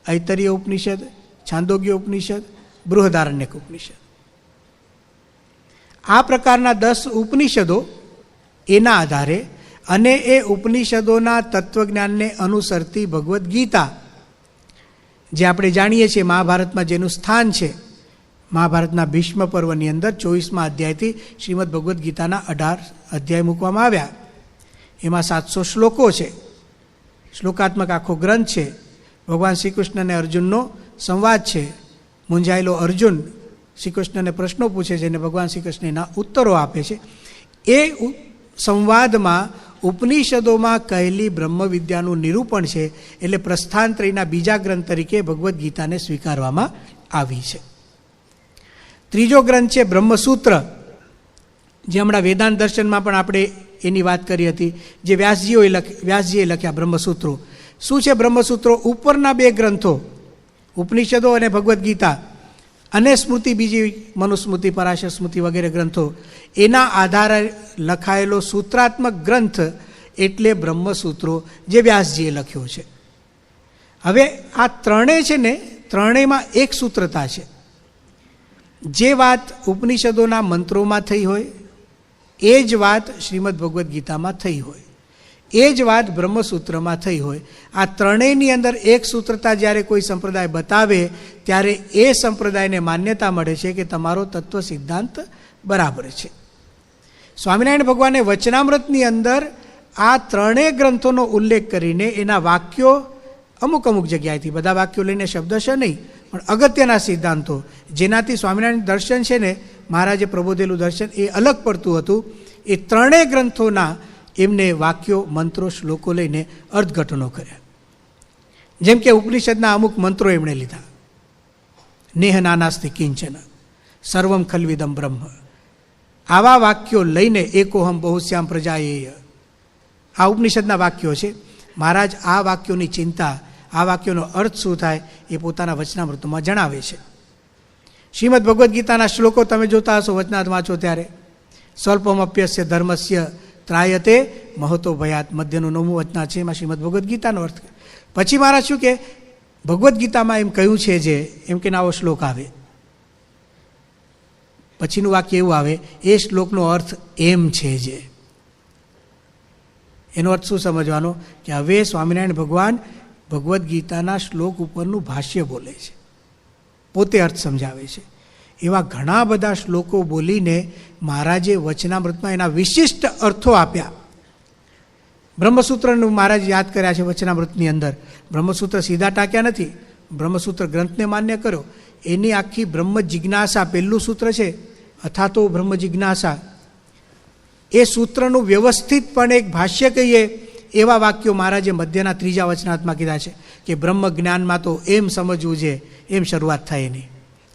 ઐતરીય ઉપનિષદ, છાંદોગ્ય ઉપનિષદ, બૃહદારણ્યક ઉપનિષદ. આ પ્રકારના 10 ઉપનિષદો એના આધારે અને એ ઉપનિષદોના તત્વજ્ઞાનને અનુસરતી ભગવદ્ ગીતા, જે આપણે જાણીએ છીએ મહાભારતમાં જેનું સ્થાન છે, મહાભારતના ભીષ્મ પર્વની અંદર 24મા અધ્યાયથી શ્રીમદ ભગવદ્ ગીતાના 18 અધ્યાય મૂકવામાં આવ્યા. એમાં 700 શ્લોકો છે, શ્લોકાત્મક આખો ગ્રંથ છે. ભગવાન શ્રી કૃષ્ણ અને અર્જુનનો સંવાદ છે. મૂંઝાયેલો અર્જુન શ્રી કૃષ્ણને પ્રશ્નો પૂછે છે અને ભગવાન શ્રી કૃષ્ણ એના ઉત્તરો આપે છે. એ સંવાદમાં ઉપનિષદોમાં કહેલી બ્રહ્મવિદ્યાનું નિરૂપણ છે. એટલે પ્રસ્થાનત્રયીના બીજા ગ્રંથ તરીકે ભગવદ્ ગીતાને સ્વીકારવામાં આવી છે. ત્રીજો ગ્રંથ છે બ્રહ્મસૂત્ર. જે હમણાં વેદાંત દર્શનમાં પણ આપણે એની વાત કરી હતી, જે વ્યાસજીએ લખ્યા બ્રહ્મસૂત્રો. શું છે બ્રહ્મસૂત્રો? ઉપરના બે ગ્રંથો, ઉપનિષદો અને ભગવદ્ ગીતા અને સ્મૃતિ, બીજી મનુસ્મૃતિ, પરાશર સ્મૃતિ વગેરે ગ્રંથો, એના આધારે લખાયેલો સૂત્રાત્મક ગ્રંથ એટલે બ્રહ્મસૂત્રો, જે વ્યાસજીએ લખ્યો છે. હવે આ ત્રણેય છે ને, ત્રણેયમાં એક સૂત્રતા છે. જે વાત ઉપનિષદોના મંત્રોમાં થઈ હોય એ જ વાત શ્રીમદ ભગવદ્ ગીતામાં થઈ હોય, એ જ વાત બ્રહ્મસૂત્રમાં થઈ હોય. આ ત્રણેયની અંદર એક સૂત્રતા જ્યારે કોઈ સંપ્રદાય બતાવે ત્યારે એ સંપ્રદાયને માન્યતા મળે છે કે તમારો તત્વ સિદ્ધાંત બરાબર છે. સ્વામિનારાયણ ભગવાને વચનામૃતની અંદર આ ત્રણેય ગ્રંથોનો ઉલ્લેખ કરીને એના વાક્યો અમુક જગ્યાએથી, બધા વાક્યો લઈને શબ્દશ નહીં, પણ અગત્યના સિદ્ધાંતો, જેનાથી સ્વામિનારાયણ દર્શન છે ને, મહારાજે પ્રબોધેલું દર્શન એ અલગ પડતું હતું, એ ત્રણેય ગ્રંથોના એમને વાક્યો, મંત્રો, શ્લોકો લઈને અર્થઘટનો કર્યા. જેમ કે ઉપનિષદના અમુક મંત્રો એમણે લીધા, નેહ નાનાસ્તિ કિંચન, સર્વમ ખલ્વિદમ બ્રહ્મ. આવા વાક્યો લઈને એકોહમ બહુશ્યામ પ્રજાયેય, આ ઉપનિષદના વાક્યો છે. મહારાજ આ વાક્યોની ચિંતા, આ વાક્યોનો અર્થ શું થાય એ પોતાના વચનામૃતમાં જણાવે છે. શ્રીમદ ભગવદ્ ગીતાના શ્લોકો તમે જોતા હશો, વચનાથ વાંચો ત્યારે, સ્વલ્પમપ્યસ્ય ધર્મસ્ય ત્રાયતે મહતો ભયાત, મધ્યનું 9મું વચના છે, એમાં શ્રીમદ ભગવદ્ ગીતાનો અર્થ. પછી મહારાજ શું કે, ભગવદ્ ગીતામાં એમ કહ્યું છે જે, એમ કે આવો શ્લોક આવે, પછીનું વાક્ય એવું આવે, એ શ્લોકનો અર્થ એમ છે જે. એનો અર્થ શું સમજવાનો? કે હવે સ્વામિનારાયણ ભગવાન ભગવદ્ ગીતાના શ્લોક ઉપરનું ભાષ્ય બોલે છે, પોતે અર્થ સમજાવે છે. એવા ઘણા બધા શ્લોકો બોલીને મહારાજે વચનામૃતમાં એના વિશિષ્ટ અર્થો આપ્યા. બ્રહ્મસૂત્રનું મહારાજ યાદ કર્યા છે વચનામૃતની અંદર. બ્રહ્મસૂત્ર સીધા ટાંક્યા નથી, બ્રહ્મસૂત્ર ગ્રંથને માન્ય કર્યો. એની આખી બ્રહ્મ જિજ્ઞાસા, પહેલું સૂત્ર છે અથાતો બ્રહ્મ જિજ્ઞાસા, એ સૂત્રનું વ્યવસ્થિતપણે એક ભાષ્ય કહીએ એવા વાક્યો મહારાજે મધ્યના 3જા વચનાર્થમાં કીધા છે કે બ્રહ્મ જ્ઞાનમાં તો એમ સમજવું છે, એમ શરૂઆત થાય એની.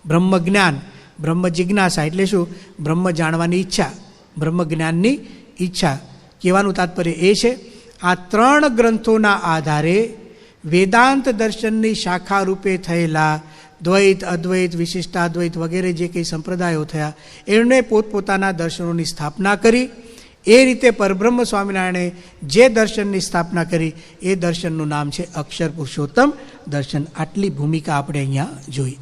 બ્રહ્મ જ્ઞાન, બ્રહ્મ જિજ્ઞાસા એટલે શું? બ્રહ્મ જાણવાની ઈચ્છા, બ્રહ્મ જ્ઞાનની ઈચ્છા. કહેવાનું તાત્પર્ય એ છે, આ 3 ગ્રંથોના આધારે વેદાંત દર્શનની શાખા રૂપે થયેલા દ્વૈત, અદ્વૈત, વિશિષ્ટાદ્વૈત વગેરે જે કંઈ સંપ્રદાયો થયા, એમણે પોતપોતાના દર્શનોની સ્થાપના કરી. એ રીતે પરબ્રહ્મ સ્વામિનારાયણે જે દર્શનની સ્થાપના કરી એ દર્શનનું નામ છે અક્ષર પુરુષોત્તમ દર્શન. આટલી ભૂમિકા આપણે અહીંયા જોઈ.